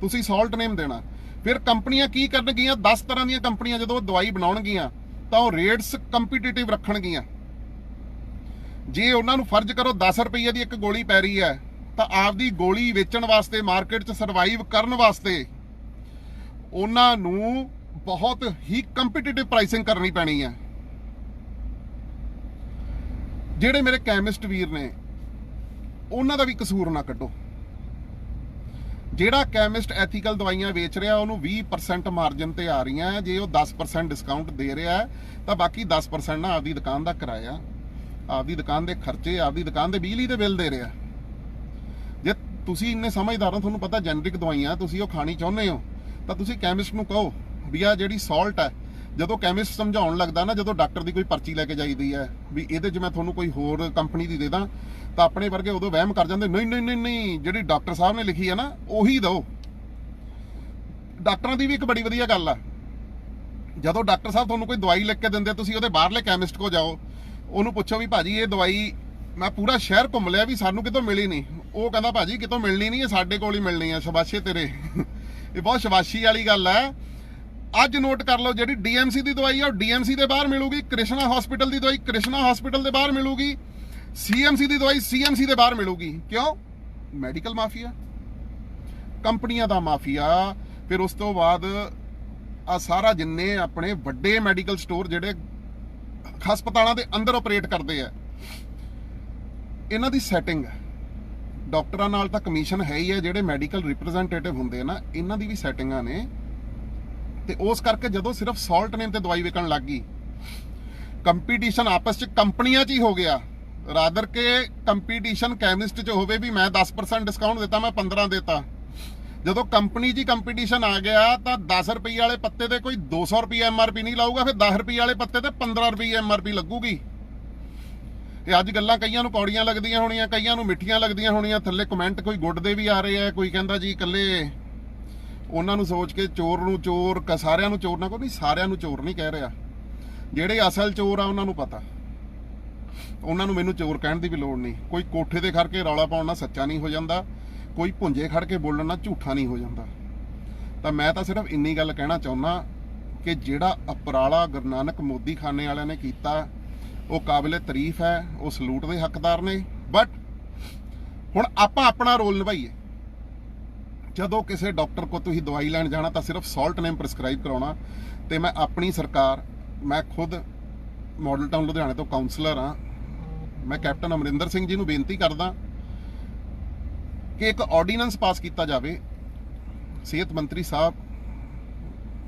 ਤੁਸੀਂ ਸਾਲਟ ਨੇਮ ਦੇਣਾ। ਫਿਰ ਕੰਪਨੀਆਂ ਕੀ ਕਰਨਗੀਆਂ, 10 ਤਰ੍ਹਾਂ ਦੀਆਂ ਕੰਪਨੀਆਂ ਜਦੋਂ ਦਵਾਈ ਬਣਾਉਣਗੀਆਂ ਤਾਂ ਉਹ ਰੇਟਸ ਕੰਪੀਟੀਟਿਵ ਰੱਖਣਗੀਆਂ। ਜੇ ਉਹਨਾਂ ਨੂੰ ਫਰਜ਼ ਕਰੋ 10 ਰੁਪਏ ਦੀ ਇੱਕ ਗੋਲੀ ਪੈ ਰਹੀ ਹੈ ਤਾਂ ਆਪਦੀ ਗੋਲੀ ਵੇਚਣ ਵਾਸਤੇ, ਮਾਰਕੀਟ 'ਚ ਸਰਵਾਈਵ ਕਰਨ ਵਾਸਤੇ ਉਹਨਾਂ ਨੂੰ ਬਹੁਤ ਹੀ ਕੰਪੀਟੀਟਿਵ ਪ੍ਰਾਈਸਿੰਗ ਕਰਨੀ ਪੈਣੀ ਹੈ। ਜਿਹੜੇ ਮੇਰੇ ਕੈਮਿਸਟ ਵੀਰ ਨੇ ਉਹਨਾਂ ਦਾ ਵੀ ਕਸੂਰ ਨਾ ਕੱਢੋ। ਜਿਹੜਾ ਕੈਮਿਸਟ ਐਥੀਕਲ ਦਵਾਈਆਂ ਵੇਚ ਰਿਹਾ ਉਹਨੂੰ 20% ਮਾਰਜਨ ਤੇ ਆ ਰਹੀਆਂ, ਜੇ ਉਹ 10% ਡਿਸਕਾਊਂਟ ਦੇ ਰਿਹਾ ਤਾਂ ਬਾਕੀ 10% ਨਾ ਆਪਦੀ ਦੁਕਾਨ ਦਾ ਕਿਰਾਇਆ, ਆਪਦੀ ਦੁਕਾਨ ਦੇ ਖਰਚੇ, ਆਪਦੀ ਦੁਕਾਨ ਦੇ ਬਿਜਲੀ ਦੇ ਬਿੱਲ ਦੇ ਰਿਹਾ। ਜੇ ਤੁਸੀਂ ਇੰਨੇ ਸਮਝਦਾਰ ਹੋ, ਤੁਹਾਨੂੰ ਪਤਾ ਜੈਨਰਿਕ ਦਵਾਈਆਂ ਤੁਸੀਂ ਉਹ ਖਾਣੀ ਚਾਹੁੰਦੇ ਹੋ, ਤਾਂ ਤੁਸੀਂ ਕੈਮਿਸਟ ਨੂੰ ਕਹੋ ਵੀ ਆ ਜਿਹੜੀ ਸਾਲਟ ਹੈ, ਜਦੋਂ ਕੈਮਿਸਟ ਸਮਝਾਉਣ ਲੱਗਦਾ ਨਾ, ਜਦੋਂ ਡਾਕਟਰ ਦੀ ਕੋਈ ਪਰਚੀ ਲੈ ਕੇ ਜਾਈਦੀ ਹੈ ਵੀ ਇਹਦੇ 'ਚ ਮੈਂ ਤੁਹਾਨੂੰ ਕੋਈ ਹੋਰ ਕੰਪਨੀ ਦੀ ਦੇ ਦਾਂ, ਤਾਂ ਆਪਣੇ ਵਰਗੇ ਉਦੋਂ ਵਹਿਮ ਕਰ ਜਾਂਦੇ, ਨਹੀਂ ਨਹੀਂ ਨਹੀਂ ਨਹੀਂ, ਜਿਹੜੀ ਡਾਕਟਰ ਸਾਹਿਬ ਨੇ ਲਿਖੀ ਹੈ ਨਾ ਉਹੀ ਦਿਓ। ਡਾਕਟਰਾਂ ਦੀ ਵੀ ਇੱਕ ਬੜੀ ਵਧੀਆ ਗੱਲ ਆ, ਜਦੋਂ ਡਾਕਟਰ ਸਾਹਿਬ ਤੁਹਾਨੂੰ ਕੋਈ ਦਵਾਈ ਲਿਖ ਕੇ ਦਿੰਦੇ, ਤੁਸੀਂ ਉਹਦੇ ਬਾਹਰਲੇ ਕੈਮਿਸਟ ਕੋਲ ਜਾਓ, ਉਹਨੂੰ ਪੁੱਛੋ ਵੀ ਭਾਜੀ ਇਹ ਦਵਾਈ ਮੈਂ ਪੂਰਾ ਸ਼ਹਿਰ ਘੁੰਮ ਲਿਆ ਵੀ ਸਾਨੂੰ ਕਿਤੋਂ ਮਿਲੀ ਨਹੀਂ। ਉਹ ਕਹਿੰਦਾ ਭਾਜੀ ਕਿਤੋਂ ਮਿਲਣੀ ਨਹੀਂ, ਇਹ ਸਾਡੇ ਕੋਲ ਹੀ ਮਿਲਣੀ ਹੈ, ਸ਼ਾਬਾਸ਼ੇ ਤੇਰੇ। ਇਹ ਬਹੁਤ ਸ਼ਾਬਾਸ਼ੀ ਵਾਲੀ ਗੱਲ ਹੈ। ਅੱਜ ਨੋਟ ਕਰ ਲਓ, ਜਿਹੜੀ ਡੀਐਮਸੀ ਦੀ ਦਵਾਈ ਆ ਉਹ ਡੀਐਮਸੀ ਦੇ ਬਾਹਰ ਮਿਲੂਗੀ, ਕ੍ਰਿਸ਼ਨਾ ਹਸਪੀਟਲ ਦੀ ਦਵਾਈ ਕ੍ਰਿਸ਼ਨਾ ਹਸਪੀਟਲ ਦੇ ਬਾਹਰ ਮਿਲੂਗੀ, ਸੀਐਮਸੀ ਦੀ ਦਵਾਈ ਸੀਐਮਸੀ ਦੇ ਬਾਹਰ ਮਿਲੂਗੀ। ਕਿਉਂ? ਮੈਡੀਕਲ ਮਾਫੀਆ, ਕੰਪਨੀਆਂ ਦਾ ਮਾਫੀਆ। ਫਿਰ ਉਸ ਤੋਂ ਬਾਅਦ ਆ ਸਾਰਾ ਜਿੰਨੇ ਆਪਣੇ ਵੱਡੇ ਮੈਡੀਕਲ ਸਟੋਰ ਜਿਹੜੇ ਹਸਪਤਾਲਾਂ ਦੇ ਅੰਦਰ ਆਪਰੇਟ ਕਰਦੇ ਆ, ਇਹਨਾਂ ਦੀ ਸੈਟਿੰਗ ਹੈ। ਡਾਕਟਰਾਂ ਨਾਲ ਤਾਂ ਕਮਿਸ਼ਨ ਹੈ ਹੀ ਹੈ, ਜਿਹੜੇ ਮੈਡੀਕਲ ਰਿਪਰੈਜ਼ੈਂਟੇਟਿਵ ਹੁੰਦੇ ਆ ਨਾ, ਇਹਨਾਂ ਦੀ ਵੀ ਸੈਟਿੰਗਾਂ ਨੇ। ਤੇ ਉਸ ਕਰਕੇ ਜਦੋਂ ਸਿਰਫ ਸਾਲਟ ਨੇਮ ਤੇ ਦਵਾਈ ਵਿਕਣ ਲੱਗ ਗਈ, ਕੰਪੀਟੀਸ਼ਨ ਆਪਸ 'ਚ ਕੰਪਨੀਆਂ 'ਚ ਹੀ ਹੋ ਗਿਆ, ਰਾਦਰ ਕੇ ਕੰਪੀਟੀਸ਼ਨ ਕੈਮਿਸਟ 'ਚ ਹੋਵੇ ਵੀ ਮੈਂ 10% ਡਿਸਕਾਊਂਟ ਦਿੱਤਾ, ਮੈਂ 15 ਦੇਤਾ। ਜਦੋਂ ਕੰਪਨੀ 'ਚ ਹੀ ਕੰਪੀਟੀਸ਼ਨ ਆ ਗਿਆ ਤਾਂ 10 ਰੁਪਏ ਵਾਲੇ ਪੱਤੇ ਤੇ ਕੋਈ 200 ਰੁਪਏ ਐਮਆਰਪੀ ਨਹੀਂ ਲਾਊਗਾ, ਫਿਰ 10 ਰੁਪਏ ਵਾਲੇ ਪੱਤੇ ਤੇ 15 ਰੁਪਏ ਐਮਆਰਪੀ ਲੱਗੂਗੀ। ਇਹ ਅੱਜ ਗੱਲਾਂ ਕਈਆਂ ਨੂੰ ਕੌੜੀਆਂ ਲੱਗਦੀਆਂ ਹੋਣੀਆਂ, ਕਈਆਂ ਨੂੰ ਮਿੱਠੀਆਂ ਲੱਗਦੀਆਂ ਹੋਣੀਆਂ। ਥੱਲੇ ਕਮੈਂਟ ਕੋਈ ਗੁੱਡ ਦੇ ਵੀ ਆ ਰਹੇ ਆ, ਕੋਈ ਕਹਿੰਦਾ ਜੀ ਇਕੱਲੇ ਉਹਨਾਂ ਨੂੰ ਸੋਚ ਕੇ ਚੋਰ ਨੂੰ ਚੋਰ, ਸਾਰਿਆਂ ਨੂੰ ਚੋਰ ਨਾ ਕੋਈ, ਨਹੀਂ ਸਾਰਿਆਂ ਨੂੰ ਚੋਰ ਨਹੀਂ ਕਹਿ ਰਿਹਾ, ਜਿਹੜੇ ਅਸਲ ਚੋਰ ਆ ਉਹਨਾਂ ਨੂੰ ਪਤਾ, ਉਹਨਾਂ ਨੂੰ ਮੈਨੂੰ ਚੋਰ ਕਹਿਣ ਦੀ ਵੀ ਲੋੜ ਨਹੀਂ। ਕੋਈ ਕੋਠੇ ਤੇ ਖੜ ਕੇ ਰੌਲਾ ਪਾਉਣ ਨਾਲ ਸੱਚਾ ਨਹੀਂ ਹੋ ਜਾਂਦਾ, ਕੋਈ ਭੁੰਜੇ ਖੜ ਕੇ ਬੋਲਣ ਨਾਲ ਝੂਠਾ ਨਹੀਂ ਹੋ ਜਾਂਦਾ। ਤਾਂ ਮੈਂ ਤਾਂ ਸਿਰਫ ਇੰਨੀ ਗੱਲ ਕਹਿਣਾ ਚਾਹੁੰਦਾ ਕਿ ਜਿਹੜਾ ਉਪਰਾਲਾ ਗੁਰੂ ਨਾਨਕ ਮੋਦੀ ਖਾਨੇ ਵਾਲਿਆਂ ਨੇ ਕੀਤਾ ਉਹ ਕਾਬਿਲੇ ਤਾਰੀਫ ਹੈ, ਉਹ ਸਲੂਟ ਦੇ ਹੱਕਦਾਰ ਨੇ। ਬਟ ਹੁਣ ਆਪਾਂ ਆਪਣਾ ਰੋਲ ਨਿਭਾਈਏ। ਜਦੋਂ ਕਿਸੇ ਡਾਕਟਰ ਕੋਲ ਤੁਸੀਂ ਦਵਾਈ ਲੈਣ ਜਾਣਾ ਤਾਂ ਸਿਰਫ ਸਾਲਟ ਨੇਮ ਪ੍ਰਸਕ੍ਰਾਈਬ ਕਰਾਉਣਾ। ਤੇ ਮੈਂ ਆਪਣੀ ਸਰਕਾਰ, ਮੈਂ ਖੁਦ ਮਾਡਲ ਟਾਊਨ ਲੁਧਿਆਣੇ ਤੋਂ ਕਾਉਂਸਲਰ ਹਾਂ, ਮੈਂ ਕੈਪਟਨ ਅਮਰਿੰਦਰ ਸਿੰਘ ਜੀ ਨੂੰ ਬੇਨਤੀ ਕਰਦਾ ਕਿ ਇੱਕ ਆਰਡੀਨੈਂਸ ਪਾਸ ਕੀਤਾ ਜਾਵੇ। ਸਿਹਤ ਮੰਤਰੀ ਸਾਹਿਬ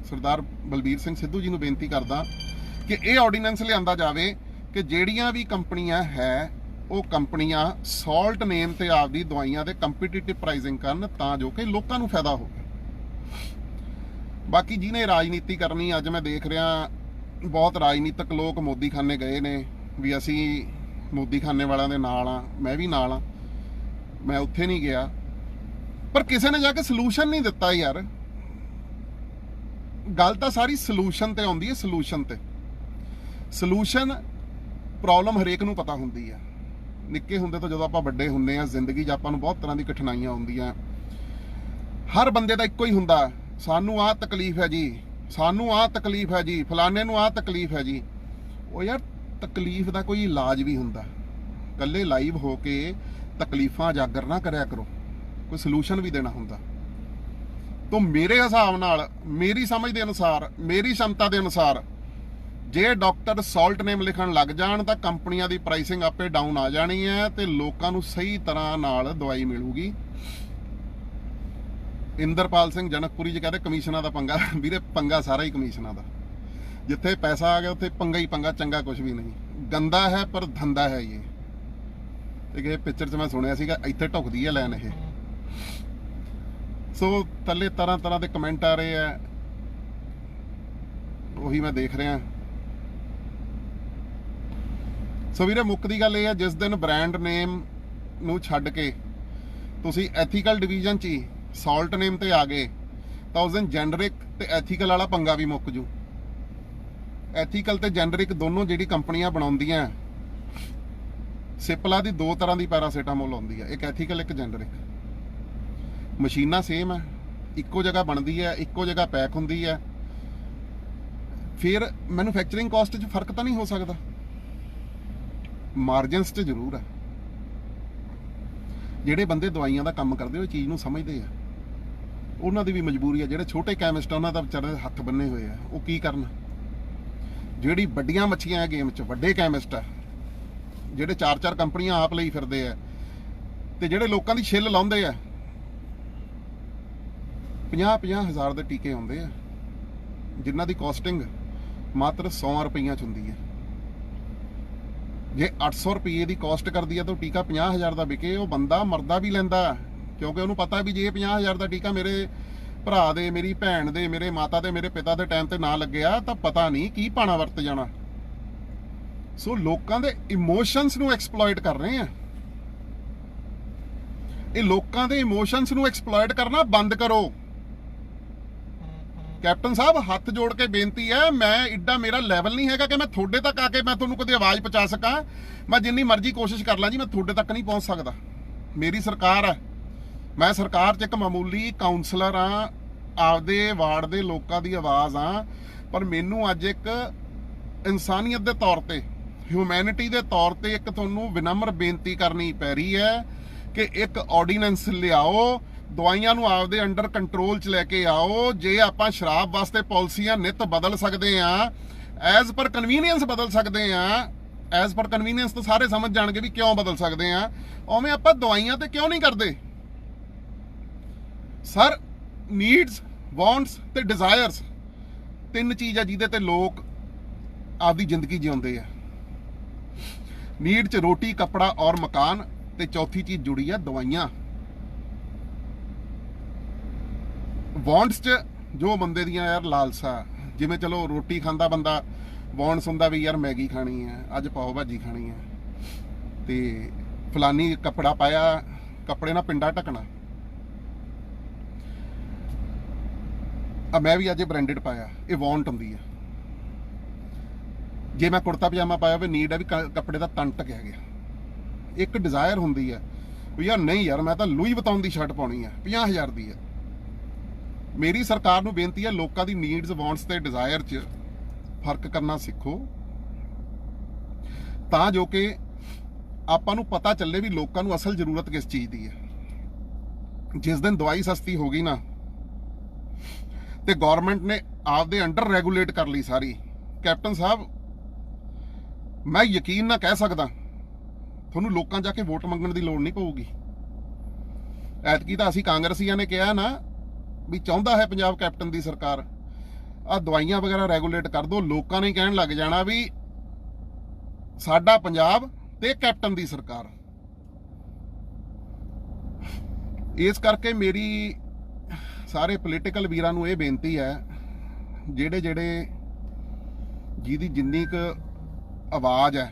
ਸਰਦਾਰ ਬਲਬੀਰ ਸਿੰਘ ਸਿੱਧੂ ਜੀ ਨੂੰ ਬੇਨਤੀ ਕਰਦਾ ਕਿ ਇਹ ਆਰਡੀਨੈਂਸ ਲਿਆਂਦਾ ਜਾਵੇ ਕਿ ਜਿਹੜੀਆਂ ਵੀ ਕੰਪਨੀਆਂ ਹੈ ਉਹ ਕੰਪਨੀਆਂ ਸਾਲਟ ਨੇਮ ਤੇ ਆਪਦੀ ਦਵਾਈਆਂ ਦੇ ਕੰਪੀਟੀਟਿਵ ਪ੍ਰਾਈਸਿੰਗ ਕਰਨ, ਤਾਂ ਜੋ ਕਿ ਲੋਕਾਂ ਨੂੰ ਫਾਇਦਾ ਹੋਵੇ। ਬਾਕੀ ਜਿਹਨੇ ਰਾਜਨੀਤੀ ਕਰਨੀ, ਅੱਜ ਮੈਂ ਦੇਖ ਰਿਹਾ ਬਹੁਤ ਰਾਜਨੀਤਿਕ ਲੋਕ ਮੋਦੀ ਖਾਨੇ ਗਏ ਨੇ ਵੀ ਅਸੀਂ ਮੋਦੀ ਖਾਨੇ ਵਾਲਿਆਂ ਦੇ ਨਾਲ ਆ, ਮੈਂ ਵੀ ਨਾਲ ਆ, ਮੈਂ ਉੱਥੇ ਨਹੀਂ ਗਿਆ, ਪਰ ਕਿਸੇ ਨੇ ਜਾ ਕੇ ਸਲੂਸ਼ਨ ਨਹੀਂ ਦਿੱਤਾ ਯਾਰ। ਗੱਲ ਤਾਂ ਸਾਰੀ ਸਲੂਸ਼ਨ ਤੇ ਆਉਂਦੀ ਹੈ, ਸਲੂਸ਼ਨ ਤੇ। ਸਲੂਸ਼ਨ ਪ੍ਰੋਬਲਮ ਹਰੇਕ ਨੂੰ ਪਤਾ ਹੁੰਦੀ ਆ। ਨਿੱਕੇ ਹੁੰਦੇ ਤੋਂ ਜਦੋਂ ਆਪਾਂ ਵੱਡੇ ਹੁੰਦੇ ਆ, ਜ਼ਿੰਦਗੀ 'ਚ ਆਪਾਂ ਨੂੰ ਬਹੁਤ ਤਰ੍ਹਾਂ ਦੀ ਕਠਿਨਾਈਆਂ ਹੁੰਦੀਆਂ। ਹਰ ਬੰਦੇ ਦਾ ਇੱਕੋ ਹੀ ਹੁੰਦਾ, ਸਾਨੂੰ ਆਹ ਤਕਲੀਫ ਹੈ ਜੀ, ਸਾਨੂੰ ਆਹ ਤਕਲੀਫ ਹੈ ਜੀ, ਫਲਾਣੇ ਨੂੰ ਆਹ ਤਕਲੀਫ ਹੈ ਜੀ। ਉਹ ਯਾਰ ਤਕਲੀਫ ਦਾ ਕੋਈ ਇਲਾਜ ਵੀ ਹੁੰਦਾ। ਇਕੱਲੇ ਲਾਈਵ ਹੋ ਕੇ ਤਕਲੀਫਾਂ ਉਜਾਗਰ ਨਾ ਕਰਿਆ ਕਰੋ, ਕੋਈ ਸਲੂਸ਼ਨ ਵੀ ਦੇਣਾ ਹੁੰਦਾ। ਤਾਂ ਮੇਰੇ ਹਿਸਾਬ ਨਾਲ, ਮੇਰੀ ਸਮਝ ਦੇ ਅਨੁਸਾਰ, ਮੇਰੀ ਸ਼ਮਤਾ ਦੇ ਅਨੁਸਾਰ ਜੇ ਡਾਕਟਰ ਸਾਲਟ ਨੇਮ ਲਿਖਣ ਲੱਗ ਜਾਣ ਤਾਂ ਕੰਪਨੀਆਂ ਦੀ ਪ੍ਰਾਈਸਿੰਗ ਆਪੇ ਡਾਊਨ ਆ ਜਾਣੀ ਹੈ ਤੇ ਲੋਕਾਂ ਨੂੰ ਸਹੀ ਤਰ੍ਹਾਂ ਨਾਲ ਦਵਾਈ ਮਿਲੂਗੀ। ਇੰਦਰਪਾਲ ਸਿੰਘ ਜਨਕਪੁਰੀ ਜੀ ਕਹਿੰਦੇ ਕਮਿਸ਼ਨਾਂ ਦਾ ਪੰਗਾ। ਵੀਰੇ ਪੰਗਾ ਸਾਰਾ ਹੀ ਕਮਿਸ਼ਨਾਂ ਦਾ, ਜਿੱਥੇ ਪੈਸਾ ਆ ਗਿਆ ਉੱਥੇ ਪੰਗਾ ਹੀ ਪੰਗਾ, ਚੰਗਾ ਕੁਝ ਵੀ ਨਹੀਂ। ਗੰਦਾ ਹੈ ਪਰ ਧੰਦਾ ਹੈ ਇਹ। ਤੇ ਇਹ ਪਿਕਚਰ 'ਚ ਮੈਂ ਸੁਣਿਆ ਸੀਗਾ ਇੱਥੇ ਢੁਕਦੀ ਹੈ ਲਾਈਨ ਇਹ। ਸੋ ਥੱਲੇ ਤਰ੍ਹਾਂ ਤਰ੍ਹਾਂ ਦੇ ਕਮੈਂਟ ਆ ਰਹੇ ਆ, ਉਹੀ ਮੈਂ ਦੇਖ ਰਿਹਾ। ਸੋ ਵੀਰੇ ਮੁੱਖ ਦੀ ਗੱਲ ਇਹ ਹੈ, ਜਿਸ ਦਿਨ ਬ੍ਰਾਂਡ ਨੇਮ ਨੂੰ ਛੱਡ ਕੇ ਤੁਸੀਂ ਐਥੀਕਲ ਡਿਵੀਜ਼ਨ 'ਚ ਹੀ ਸਾਲਟ ਨੇਮ ਤੇ ਆ ਗਏ ਤਾਂ ਉਸ ਦਿਨ ਜੈਨਰਿਕ ਤੇ ਐਥੀਕਲ ਵਾਲਾ ਪੰਗਾ ਵੀ ਮੁੱਕ ਜੂ। ਐਥੀਕਲ ਤੇ ਜੈਨਰਿਕ ਦੋਨੋਂ ਜਿਹੜੀ ਕੰਪਨੀਆਂ ਬਣਾਉਂਦੀਆਂ, ਸਿਪਲਾ ਦੀ ਦੋ ਤਰ੍ਹਾਂ ਦੀ ਪੈਰਾਸੀਟਾਮੋਲ ਆਉਂਦੀ ਹੈ, ਇੱਕ ਐਥੀਕਲ ਇੱਕ ਜੈਨਰਿਕ। ਮਸ਼ੀਨਾਂ ਸੇਮ ਹੈ, ਇੱਕੋ ਜਗ੍ਹਾ ਬਣਦੀ ਹੈ, ਇੱਕੋ ਜਗ੍ਹਾ ਪੈਕ ਹੁੰਦੀ ਹੈ, ਫਿਰ ਮੈਨੂਫੈਕਚਰਿੰਗ ਕਾਸਟ 'ਚ ਫਰਕ ਤਾਂ ਨਹੀਂ ਹੋ ਸਕਦਾ, ਮਾਰਜਨਸ 'ਚ ਜ਼ਰੂਰ ਹੈ। ਜਿਹੜੇ ਬੰਦੇ ਦਵਾਈਆਂ ਦਾ ਕੰਮ ਕਰਦੇ ਉਹ ਚੀਜ਼ ਨੂੰ ਸਮਝਦੇ ਆ, ਉਹਨਾਂ ਦੀ ਵੀ ਮਜਬੂਰੀ ਹੈ। ਜਿਹੜੇ ਛੋਟੇ ਕੈਮਿਸਟ ਉਹਨਾਂ ਦਾ ਵਿਚਾਰੇ ਹੱਥ ਬੰਨੇ ਹੋਏ ਆ, ਉਹ ਕੀ ਕਰਨ। ਜਿਹੜੀ ਵੱਡੀਆਂ ਮੱਛੀਆਂ ਆ ਗੇਮ 'ਚ, ਵੱਡੇ ਕੈਮਿਸਟ ਆ ਜਿਹੜੇ 4-4 ਕੰਪਨੀਆਂ ਆਪ ਲਈ ਫਿਰਦੇ ਆ, ਤੇ ਜਿਹੜੇ ਲੋਕਾਂ ਦੀ ਛਿੱਲ ਲਾਉਂਦੇ ਆ, 50-50 ਹਜ਼ਾਰ ਦੇ ਟੀਕੇ ਆਉਂਦੇ ਆ ਜਿਨ੍ਹਾਂ ਦੀ ਕਾਸਟਿੰਗ ਮਾਤਰ 100 ਰੁਪਈਆਂ 'ਚ ਹੁੰਦੀ ਹੈ। ਜੇ 800 ਰੁਪਏ ਦੀ ਕਾਸਟ ਕਰਦੀ ਹੈ ਤਾਂ ਟੀਕਾ 50,000 ਦਾ ਵਿਕੇ, ਉਹ ਬੰਦਾ ਮਰਦਾ ਵੀ ਲੈਂਦਾ, ਕਿਉਂਕਿ ਉਹਨੂੰ ਪਤਾ ਵੀ ਜੇ 50,000 ਦਾ ਟੀਕਾ ਮੇਰੇ ਭਰਾ ਦੇ, ਮੇਰੀ ਭੈਣ ਦੇ, ਮੇਰੇ ਮਾਤਾ ਦੇ, ਮੇਰੇ ਪਿਤਾ ਦੇ ਟਾਈਮ ਤੇ ਨਾ ਲੱਗਿਆ ਤਾਂ ਪਤਾ ਨਹੀਂ ਕੀ ਪਾਣਾ ਵਰਤ ਜਾਣਾ। ਸੋ ਲੋਕਾਂ ਦੇ ਇਮੋਸ਼ਨਸ ਨੂੰ ਐਕਸਪਲੋਇਟ ਕਰ ਰਹੇ ਆ। ਇਹ ਲੋਕਾਂ ਦੇ ਇਮੋਸ਼ਨਸ ਨੂੰ ਐਕਸਪਲੋਇਟ ਕਰਨਾ ਬੰਦ ਕਰੋ। ਕੈਪਟਨ ਸਾਹਿਬ ਹੱਥ ਜੋੜ ਕੇ ਬੇਨਤੀ ਹੈ, ਮੈਂ ਇੱਡਾ ਮੇਰਾ ਲੈਵਲ ਨਹੀਂ ਹੈਗਾ ਕਿ ਮੈਂ ਤੁਹਾਡੇ ਤੱਕ ਆ ਕੇ ਮੈਂ ਤੁਹਾਨੂੰ ਕਦੇ ਆਵਾਜ਼ ਪਹੁੰਚਾ ਸਕਾਂ। ਮੈਂ ਜਿੰਨੀ ਮਰਜ਼ੀ ਕੋਸ਼ਿਸ਼ ਕਰ ਲਾਂ ਜੀ, ਮੈਂ ਤੁਹਾਡੇ ਤੱਕ ਨਹੀਂ ਪਹੁੰਚ ਸਕਦਾ। ਮੇਰੀ ਸਰਕਾਰ ਹੈ, ਮੈਂ ਸਰਕਾਰ 'ਚ ਇੱਕ ਮਾਮੂਲੀ ਕਾਉਂਸਲਰ ਹਾਂ, ਆਪਦੇ ਵਾਰਡ ਦੇ ਲੋਕਾਂ ਦੀ ਆਵਾਜ਼ ਹਾਂ, ਪਰ ਮੈਨੂੰ ਅੱਜ ਇੱਕ ਇਨਸਾਨੀਅਤ ਦੇ ਤੌਰ ਤੇ, ਹਿਊਮੈਨਿਟੀ ਦੇ ਤੌਰ ਤੇ ਇੱਕ ਤੁਹਾਨੂੰ ਵਿਨਮਰ ਬੇਨਤੀ ਕਰਨੀ ਪੈ ਰਹੀ ਹੈ ਕਿ ਇੱਕ ਆਰਡੀਨੈਂਸ ਲਿਆਓ, ਦਵਾਈਆਂ ਨੂੰ ਆਪਦੇ ਅੰਡਰ ਕੰਟਰੋਲ 'ਚ ਲੈ ਕੇ ਆਓ। ਜੇ ਆਪਾਂ ਸ਼ਰਾਬ ਵਾਸਤੇ ਪਾਲਿਸੀਆਂ ਨਿਤ ਬਦਲ ਸਕਦੇ ਆ, ਐਜ਼ ਪਰ ਕਨਵੀਨੀਅੰਸ ਬਦਲ ਸਕਦੇ ਆ, ਐਜ਼ ਪਰ ਕਨਵੀਨੀਅੰਸ ਤਾਂ ਸਾਰੇ ਸਮਝ ਜਾਣਗੇ ਵੀ ਕਿਉਂ ਬਦਲ ਸਕਦੇ ਆ, ਉਵੇਂ ਆਪਾਂ ਦਵਾਈਆਂ ਤੇ ਕਿਉਂ ਨਹੀਂ ਕਰਦੇ। ਸਰ, ਨੀਡਸ, ਵਾਂਟਸ ਤੇ ਡਿਜ਼ਾਇਰਸ ਤਿੰਨ ਚੀਜ਼ ਆ ਜਿਹਦੇ ਤੇ ਲੋਕ ਆਪਦੀ ਜ਼ਿੰਦਗੀ ਜਿਉਂਦੇ ਆ। ਨੀਡ 'ਚ ਰੋਟੀ, ਕੱਪੜਾ ਔਰ ਮਕਾਨ, ਤੇ ਚੌਥੀ ਚੀਜ਼ ਜੁੜੀ ਆ ਦਵਾਈਆਂ। ਵਾਂਟਸ 'ਚ ਜੋ ਬੰਦੇ ਦੀਆਂ ਯਾਰ ਲਾਲਸਾ, ਜਿਵੇਂ ਚਲੋ ਰੋਟੀ ਖਾਂਦਾ ਬੰਦਾ, ਵਾਂਟਸ ਹੁੰਦਾ ਵੀ ਯਾਰ ਮੈਗੀ ਖਾਣੀ ਹੈ, ਅੱਜ ਪਾਓ ਭਾਜੀ ਖਾਣੀ ਹੈ, ਤੇ ਫਲਾਨੀ ਕੱਪੜਾ ਪਾਇਆ, ਕੱਪੜੇ ਨਾਲ ਪਿੰਡਾ ਢਕਣਾ। ਮੈਂ ਵੀ ਅੱਜ ਬ੍ਰਾਂਡਡ ਪਾਇਆ, ਇਹ ਵਾਂਟ ਹੁੰਦੀ ਹੈ। ਜੇ ਮੈਂ ਕੁੜਤਾ ਪਜਾਮਾ ਪਾਇਆ ਵੀ ਨੀਡ ਹੈ ਵੀ ਕੱਪੜੇ ਦਾ ਤਣ ਟਕਿਆ ਗਿਆ। ਇੱਕ ਡਿਜ਼ਾਇਰ ਹੁੰਦੀ ਹੈ ਵੀ ਯਾਰ ਨਹੀਂ ਯਾਰ ਮੈਂ ਤਾਂ ਲੂਈ ਵਟੌਨ ਦੀ ਸ਼ਰਟ ਪਾਉਣੀ ਹੈ, 50,000 ਦੀ ਹੈ। ਮੇਰੀ ਸਰਕਾਰ ਨੂੰ ਬੇਨਤੀ ਹੈ, ਲੋਕਾਂ ਦੀ ਨੀਡਸ, ਵਾਂਟਸ ਤੇ ਡਿਜ਼ਾਇਰ 'ਚ ਫਰਕ ਕਰਨਾ ਸਿੱਖੋ, ਤਾਂ ਜੋ ਕਿ ਆਪਾਂ ਨੂੰ ਪਤਾ ਚੱਲੇ ਵੀ ਲੋਕਾਂ ਨੂੰ ਅਸਲ ਜ਼ਰੂਰਤ ਕਿਸ ਚੀਜ਼ ਦੀ ਹੈ। ਜਿਸ ਦਿਨ ਦਵਾਈ ਸਸਤੀ ਹੋ ਗਈ ਨਾ, ਤੇ ਗਵਰਨਮੈਂਟ ਨੇ ਆਪਦੇ ਅੰਡਰ ਰੈਗੂਲੇਟ ਕਰ ਲਈ ਸਾਰੀ, ਕੈਪਟਨ ਸਾਹਿਬ ਮੈਂ ਯਕੀਨ ਨਾਲ ਕਹਿ ਸਕਦਾ ਤੁਹਾਨੂੰ ਲੋਕਾਂ ਜਾ ਕੇ ਵੋਟ ਮੰਗਣ ਦੀ ਲੋੜ ਨਹੀਂ ਪਊਗੀ। ਐਤਕੀ ਤਾਂ ਅਸੀਂ ਕਾਂਗਰਸੀਆਂ ਨੇ ਕਿਹਾ ਨਾ ਵੀ ਚਾਹੁੰਦਾ ਹੈ ਪੰਜਾਬ ਕੈਪਟਨ ਦੀ ਸਰਕਾਰ, ਆਹ ਦਵਾਈਆਂ ਵਗੈਰਾ ਰੈਗੂਲੇਟ ਕਰ ਦੋ। ਲੋਕਾਂ ਨੇ ਕਹਿਣ ਲੱਗ ਜਾਣਾ ਵੀ ਸਾਡਾ ਪੰਜਾਬ ਤੇ ਕੈਪਟਨ ਦੀ ਸਰਕਾਰ। ਇਸ ਕਰਕੇ ਮੇਰੀ ਸਾਰੇ ਪੋਲੀਟੀਕਲ ਵੀਰਾਂ ਨੂੰ ਇਹ ਬੇਨਤੀ ਹੈ, ਜਿਹੜੇ ਜਿਹਦੀ ਜਿੰਨੀ ਕੁ ਆਵਾਜ਼ ਹੈ,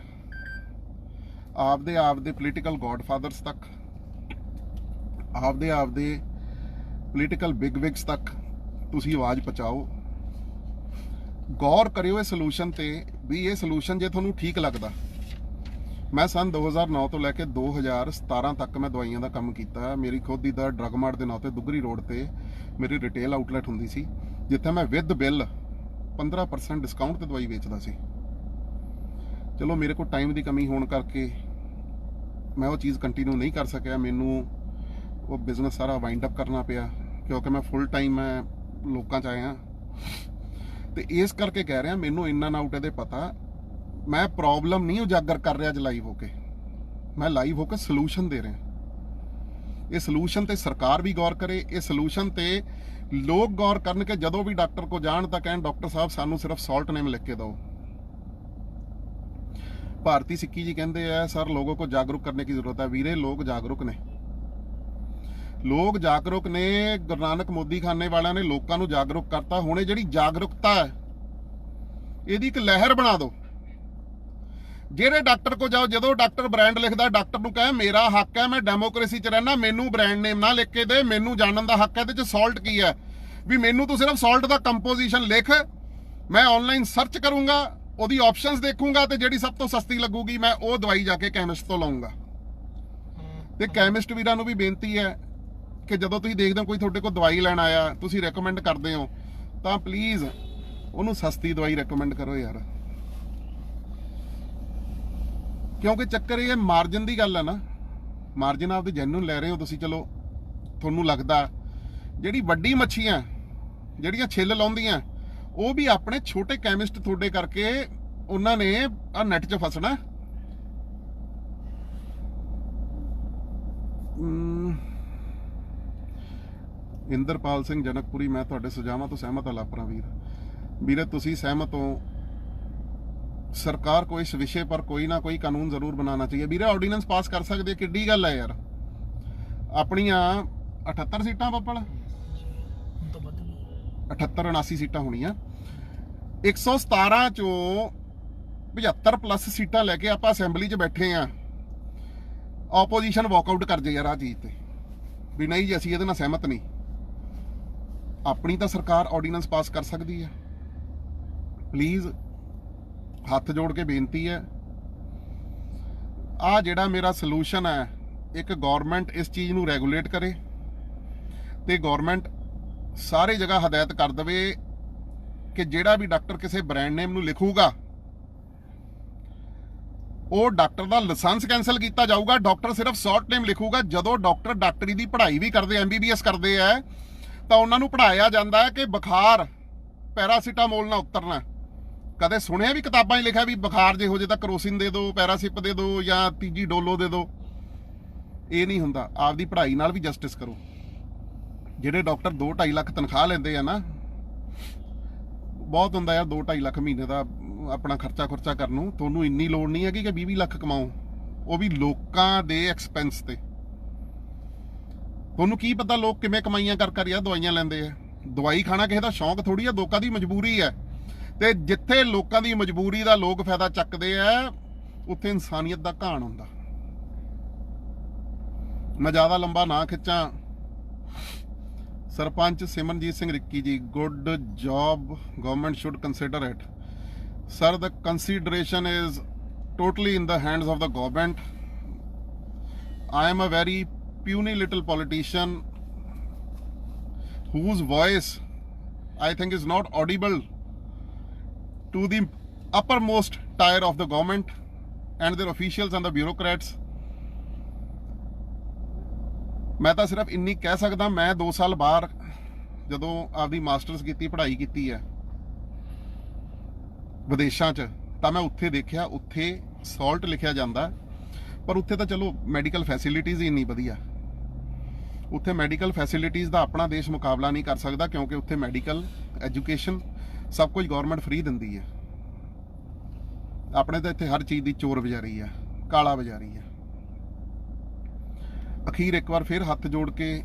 ਆਪਦੇ ਪੋਲੀਟੀਕਲ ਗॉडफादर्स ਤੱਕ, ਆਪਦੇ ਪੋਲੀਟੀਕਲ ਬਿਗਵਿਗਸ ਤੱਕ ਤੁਸੀਂ ਆਵਾਜ਼ ਪਹੁੰਚਾਓ। ਗੌਰ ਕਰਿਓ ਇਹ ਸੋਲੂਸ਼ਨ ਤੇ ਵੀ ਇਹ ਸੋਲੂਸ਼ਨ ਜੇ ਤੁਹਾਨੂੰ ਠੀਕ ਲੱਗਦਾ। ਮੈਂ ਸਨ 2009 ਤੋਂ ਲੈ ਕੇ 2017 ਤੱਕ ਮੈਂ ਦਵਾਈਆਂ ਦਾ ਕੰਮ ਕੀਤਾ। ਮੇਰੀ ਖੁਦ ਦੀ ਦਾ ਡਰੱਗ ਮਾਰਟ ਦੇ ਨਾਂ ਤੇ ਦੁੱਗਰੀ ਰੋਡ ਤੇ ਮੇਰੀ ਰਿਟੇਲ ਆਊਟਲੈਟ ਹੁੰਦੀ ਸੀ, ਜਿੱਥੇ ਮੈਂ ਵਿਦ ਬਿੱਲ 15% ਡਿਸਕਾਊਂਟ ਤੇ ਦਵਾਈ ਵੇਚਦਾ ਸੀ। ਚਲੋ ਮੇਰੇ ਕੋਲ ਟਾਈਮ ਦੀ ਕਮੀ ਹੋਣ ਕਰਕੇ ਮੈਂ ਉਹ ਚੀਜ਼ ਕੰਟੀਨਿਊ ਨਹੀਂ ਕਰ ਸਕਿਆ, ਮੈਨੂੰ ਉਹ ਬਿਜ਼ਨਸ ਸਾਰਾ ਵਾਈਂਡ ਅਪ ਕਰਨਾ ਪਿਆ, ਕਿਉਂਕਿ ਮੈਂ ਫੁੱਲ ਟਾਈਮ ਮੈਂ ਲੋਕਾਂ 'ਚ ਆਇਆ। ਤੇ ਇਸ ਕਰਕੇ ਕਹਿ ਰਿਹਾ ਮੈਨੂੰ ਇਨ ਐਂਡ ਆਊਟ ਇਹਦੇ ਪਤਾ। ਮੈਂ ਪ੍ਰੋਬਲਮ ਨਹੀਂ ਉਜਾਗਰ ਕਰ ਰਿਹਾ ਅੱਜ ਲਾਈਵ ਹੋ ਕੇ, ਮੈਂ ਲਾਈਵ ਹੋ ਕੇ ਸੋਲੂਸ਼ਨ ਦੇ ਰਿਹਾ। ਇਹ ਸੋਲੂਸ਼ਨ ਤੇ ਸਰਕਾਰ ਵੀ ਗੌਰ ਕਰੇ, ਇਹ ਸੋਲੂਸ਼ਨ ਤੇ ਲੋਕ ਗੌਰ ਕਰਨ ਕਿ ਜਦੋਂ ਵੀ ਡਾਕਟਰ ਕੋ ਜਾਣ ਤਾਂ ਕਹਿਣ ਡਾਕਟਰ ਸਾਹਿਬ ਸਾਨੂੰ ਸਿਰਫ ਸॉल्ट नेम लिख के दो। भारती सिक्की जी कहते हैं सर लोगों को जागरूक करने की जरूरत है। वीरे लोग जागरूक ने, लोग जागरूक ने। गुरु नानक मोदी खाने वालों ने लोगों को जागरूक करता। हुणे जिहड़ी जागरूकता है ਇਹਦੀ एक लहर बना दो। ਜਿਹੜੇ ਡਾਕਟਰ ਕੋ ਜਾਓ, ਜਦੋਂ ਡਾਕਟਰ ਬ੍ਰਾਂਡ ਲਿਖਦਾ ਡਾਕਟਰ ਨੂੰ ਕਹੇ ਮੇਰਾ ਹੱਕ ਹੈ, ਮੈਂ ਡੈਮੋਕ੍ਰੇਸੀ 'ਚ ਰਹਿਣਾ, ਮੈਨੂੰ ਬ੍ਰਾਂਡ ਨੇਮ ਨਾ ਲਿਖ ਕੇ ਦੇ, ਮੈਨੂੰ ਜਾਣਨ ਦਾ ਹੱਕ ਹੈ ਇਹਦੇ 'ਚ ਸॉल्ट ਕੀ ਹੈ। ਵੀ ਮੈਨੂੰ ਤੂੰ ਸਿਰਫ ਸॉल्ट ਦਾ ਕੰਪੋਜੀਸ਼ਨ ਲਿਖ, ਮੈਂ ਆਨਲਾਈਨ ਸਰਚ ਕਰੂੰਗਾ, ਉਹਦੀ ਆਪਸ਼ਨਸ ਦੇਖੂੰਗਾ ਤੇ ਜਿਹੜੀ ਸਭ ਤੋਂ ਸਸਤੀ ਲੱਗੂਗੀ ਮੈਂ ਉਹ ਦਵਾਈ ਜਾ ਕੇ ਕੈਮਿਸਟ ਤੋਂ ਲਵਾਂਗਾ। ਤੇ ਕੈਮਿਸਟ ਵੀਰਾਂ ਨੂੰ ਵੀ ਬੇਨਤੀ ਹੈ ਕਿ ਜਦੋਂ ਤੁਸੀਂ ਦੇਖਦੇ ਹੋ ਕੋਈ ਤੁਹਾਡੇ ਕੋਲ ਦਵਾਈ ਲੈਣ ਆਇਆ, ਤੁਸੀਂ ਰეკਮੈਂਡ ਕਰਦੇ ਹੋ ਤਾਂ ਪਲੀਜ਼ ਉਹਨੂੰ ਸਸਤੀ ਦਵਾਈ ਰეკਮੈਂਡ ਕਰੋ ਯਾਰ। ਕਿਉਂਕਿ ਚੱਕਰ ਇਹ ਮਾਰਜਨ ਦੀ ਗੱਲ ਹੈ ਨਾ, ਮਾਰਜਨ ਆਪਦੇ ਜੈਨੂਨ ਲੈ ਰਹੇ ਹੋ ਤੁਸੀਂ। ਚਲੋ ਤੁਹਾਨੂੰ ਲੱਗਦਾ ਜਿਹੜੀ ਵੱਡੀ ਮੱਛੀਆਂ ਜਿਹੜੀਆਂ ਛਿੱਲ ਲਾਉਂਦੀਆਂ ਉਹ ਵੀ ਆਪਣੇ ਛੋਟੇ ਕੈਮਿਸਟ ਤੁਹਾਡੇ ਕਰਕੇ ਉਹਨਾਂ ਨੇ ਆ ਨੈਟ 'ਚ ਫਸਣਾ। ਇੰਦਰਪਾਲ ਸਿੰਘ ਜਨਕਪੁਰੀ, ਮੈਂ ਤੁਹਾਡੇ ਸੁਝਾਵਾਂ ਤੋਂ ਸਹਿਮਤ ਹਾਂ। ਲਾਪਰਾ ਵੀਰੇ ਤੁਸੀਂ सहमत हो? सरकार को इस विषय पर कोई ना कोई कानून जरूर बनाना चाहिए। ਵੀਰੇ ਆਰਡੀਨੈਂਸ ਪਾਸ ਕਰ ਸਕਦੇ, ਕਿੱਡੀ ਗੱਲ ਹੈ ਯਾਰ। ਆਪਣੀਆਂ 78 ਸੀਟਾਂ ਬੱਪਲ 78-79 ਸੀਟਾਂ ਹੋਣੀਆਂ। 117 ਚੋਂ 75 ਪਲੱਸ ਸੀਟਾਂ ਲੈ ਕੇ ਆਪਾਂ ਅਸੈਂਬਲੀ 'ਚ ਬੈਠੇ ਆ। ਆਪੋਜੀਸ਼ਨ ਵਾਕਆਊਟ ਕਰ ਜੇ ਯਾਰ ਆ ਚੀਜ਼ ਤੇ ਵੀ ਨਹੀਂ ਜੀ ਅਸੀਂ ਇਹਦੇ ਨਾਲ ਸਹਿਮਤ ਨਹੀਂ। ਆਪਣੀ ਤਾਂ ਸਰਕਾਰ ਆਰਡੀਨੈਂਸ ਪਾਸ ਕਰ ਸਕਦੀ ਹੈ। ਪਲੀਜ਼ ਹੱਥ ਜੋੜ ਕੇ ਬੇਨਤੀ ਹੈ, ਆ ਜਿਹੜਾ ਮੇਰਾ ਸੋਲੂਸ਼ਨ ਹੈ, ਇੱਕ ਗਵਰਨਮੈਂਟ ਇਸ ਚੀਜ਼ ਨੂੰ ਰੈਗੂਲੇਟ ਕਰੇ ਤੇ ਗਵਰਨਮੈਂਟ ਸਾਰੇ ਜਗ੍ਹਾ ਹਦਾਇਤ ਕਰ ਦੇਵੇ ਕਿ ਜਿਹੜਾ ਵੀ ਡਾਕਟਰ ਕਿਸੇ ਬ੍ਰਾਂਡ ਨੇਮ ਨੂੰ ਲਿਖੂਗਾ ਉਹ ਡਾਕਟਰ ਦਾ ਲਾਇਸੈਂਸ ਕੈਂਸਲ ਕੀਤਾ ਜਾਊਗਾ। ਡਾਕਟਰ ਸਿਰਫ ਸॉल्ट नेम ਲਿਖੂਗਾ। ਜਦੋਂ ਡਾਕਟਰ ਡਾਕਟਰੀ ਦੀ ਪੜ੍ਹਾਈ ਵੀ ਕਰਦੇ, MBBS ਕਰਦੇ ਆ, ਤਾਂ ਉਹਨਾਂ ਨੂੰ ਪੜ੍ਹਾਇਆ ਜਾਂਦਾ ਹੈ ਕਿ ਬੁਖਾਰ ਪੈਰਾਸੀਟਾਮੋਲ ਨਾਲ ਉਤਰਨਾ। ਕਦੇ ਸੁਣਿਆ ਵੀ ਕਿਤਾਬਾਂ 'ਚ ਲਿਖਿਆ ਵੀ ਬੁਖਾਰ ਜੇ ਹੋ ਜੇ ਤਾਂ ਕਰੋਸਿਨ ਦੇ ਦਿਓ, ਪੈਰਾਸਿਪ ਦੇ ਦਿਓ ਜਾਂ ਤੀਜੀ ਡੋਲੋ ਦੇ ਦਿਓ। ਇਹ ਨਹੀਂ ਹੁੰਦਾ। ਆਪਦੀ ਪੜ੍ਹਾਈ ਨਾਲ ਵੀ ਜਸਟਿਸ ਕਰੋ। ਜਿਹੜੇ ਡਾਕਟਰ 2-2.5 ਲੱਖ ਤਨਖਾਹ ਲੈਂਦੇ ਆ ਨਾ, ਬਹੁਤ ਹੁੰਦਾ ਯਾਰ 2-2.5 ਲੱਖ ਮਹੀਨੇ ਦਾ ਆਪਣਾ ਖਰਚਾ ਕਰਨ ਨੂੰ। ਤੁਹਾਨੂੰ ਇੰਨੀ ਲੋੜ ਨਹੀਂ ਹੈਗੀ ਕਿ 20 ਲੱਖ ਕਮਾਓ, ਉਹ ਵੀ ਲੋਕਾਂ ਦੇ ਐਕਸਪੈਂਸ ਤੇ। ਤੁਹਾਨੂੰ ਕੀ ਪਤਾ ਲੋਕ ਕਿਵੇਂ ਕਮਾਈਆਂ ਕਰ ਯਾਰ ਦਵਾਈਆਂ ਲੈਂਦੇ ਆ। ਦਵਾਈ ਖਾਣਾ ਕਿਸੇ ਦਾ ਸ਼ੌਂਕ ਥੋੜੀ ਆ, ਲੋਕਾਂ ਦੀ ਮਜਬੂਰੀ ਹੈ। ਤੇ ਜਿੱਥੇ ਲੋਕਾਂ ਦੀ ਮਜਬੂਰੀ ਦਾ ਲੋਕ ਫਾਇਦਾ ਚੱਕਦੇ ਆ ਉੱਥੇ ਇਨਸਾਨੀਅਤ ਦਾ ਘਾਣ ਹੁੰਦਾ। ਮੈਂ ਜ਼ਿਆਦਾ ਲੰਬਾ ਨਾ ਖਿੱਚਾਂ। ਸਰਪੰਚ ਸਿਮਰਨਜੀਤ ਸਿੰਘ ਰਿੱਕੀ ਜੀ, good job, government should consider it. Sir the consideration is totally in the hands of the government. I am a very puny little politician whose voice I think is not audible to the uppermost tier of the government and their officials and the bureaucrats। ਮੈਂ ਤਾਂ ਸਿਰਫ ਇੰਨੀ ਕਹਿ ਸਕਦਾ, ਮੈਂ 2 ਸਾਲ ਬਾਹਰ ਜਦੋਂ ਆਪਦੀ ਮਾਸਟਰਸ ਕੀਤੀ, ਪੜ੍ਹਾਈ ਕੀਤੀ ਹੈ ਵਿਦੇਸ਼ਾਂ 'ਚ, ਤਾਂ ਮੈਂ ਉੱਥੇ ਦੇਖਿਆ ਉੱਥੇ ਸॉल्ट ਲਿਖਿਆ ਜਾਂਦਾ, ਪਰ ਉੱਥੇ ਤਾਂ ਚਲੋ ਮੈਡੀਕਲ ਫੈਸਿਲਿਟੀਜ਼ ਹੀ ਇੰਨੀ ਵਧੀਆ। ਉੱਥੇ ਮੈਡੀਕਲ ਫੈਸਿਲਿਟੀਜ਼ ਦਾ ਆਪਣਾ ਦੇਸ਼ ਮੁਕਾਬਲਾ ਨਹੀਂ ਕਰ ਸਕਦਾ ਕਿਉਂਕਿ ਉੱਥੇ ਮੈਡੀਕਲ ਐਜੂਕੇਸ਼ਨ ਸਭ ਕੁਝ ਗਵਰਨਮੈਂਟ ਫ੍ਰੀ ਦਿੰਦੀ ਹੈ। ਆਪਣੇ ਤਾਂ ਇੱਥੇ ਹਰ ਚੀਜ਼ ਦੀ ਚੋਰ ਬਜ਼ਾਰੀ ਹੈ, ਕਾਲਾ ਬਜ਼ਾਰੀ ਹੈ। ਅਖੀਰ ਇੱਕ ਵਾਰ ਫਿਰ ਹੱਥ ਜੋੜ ਕੇ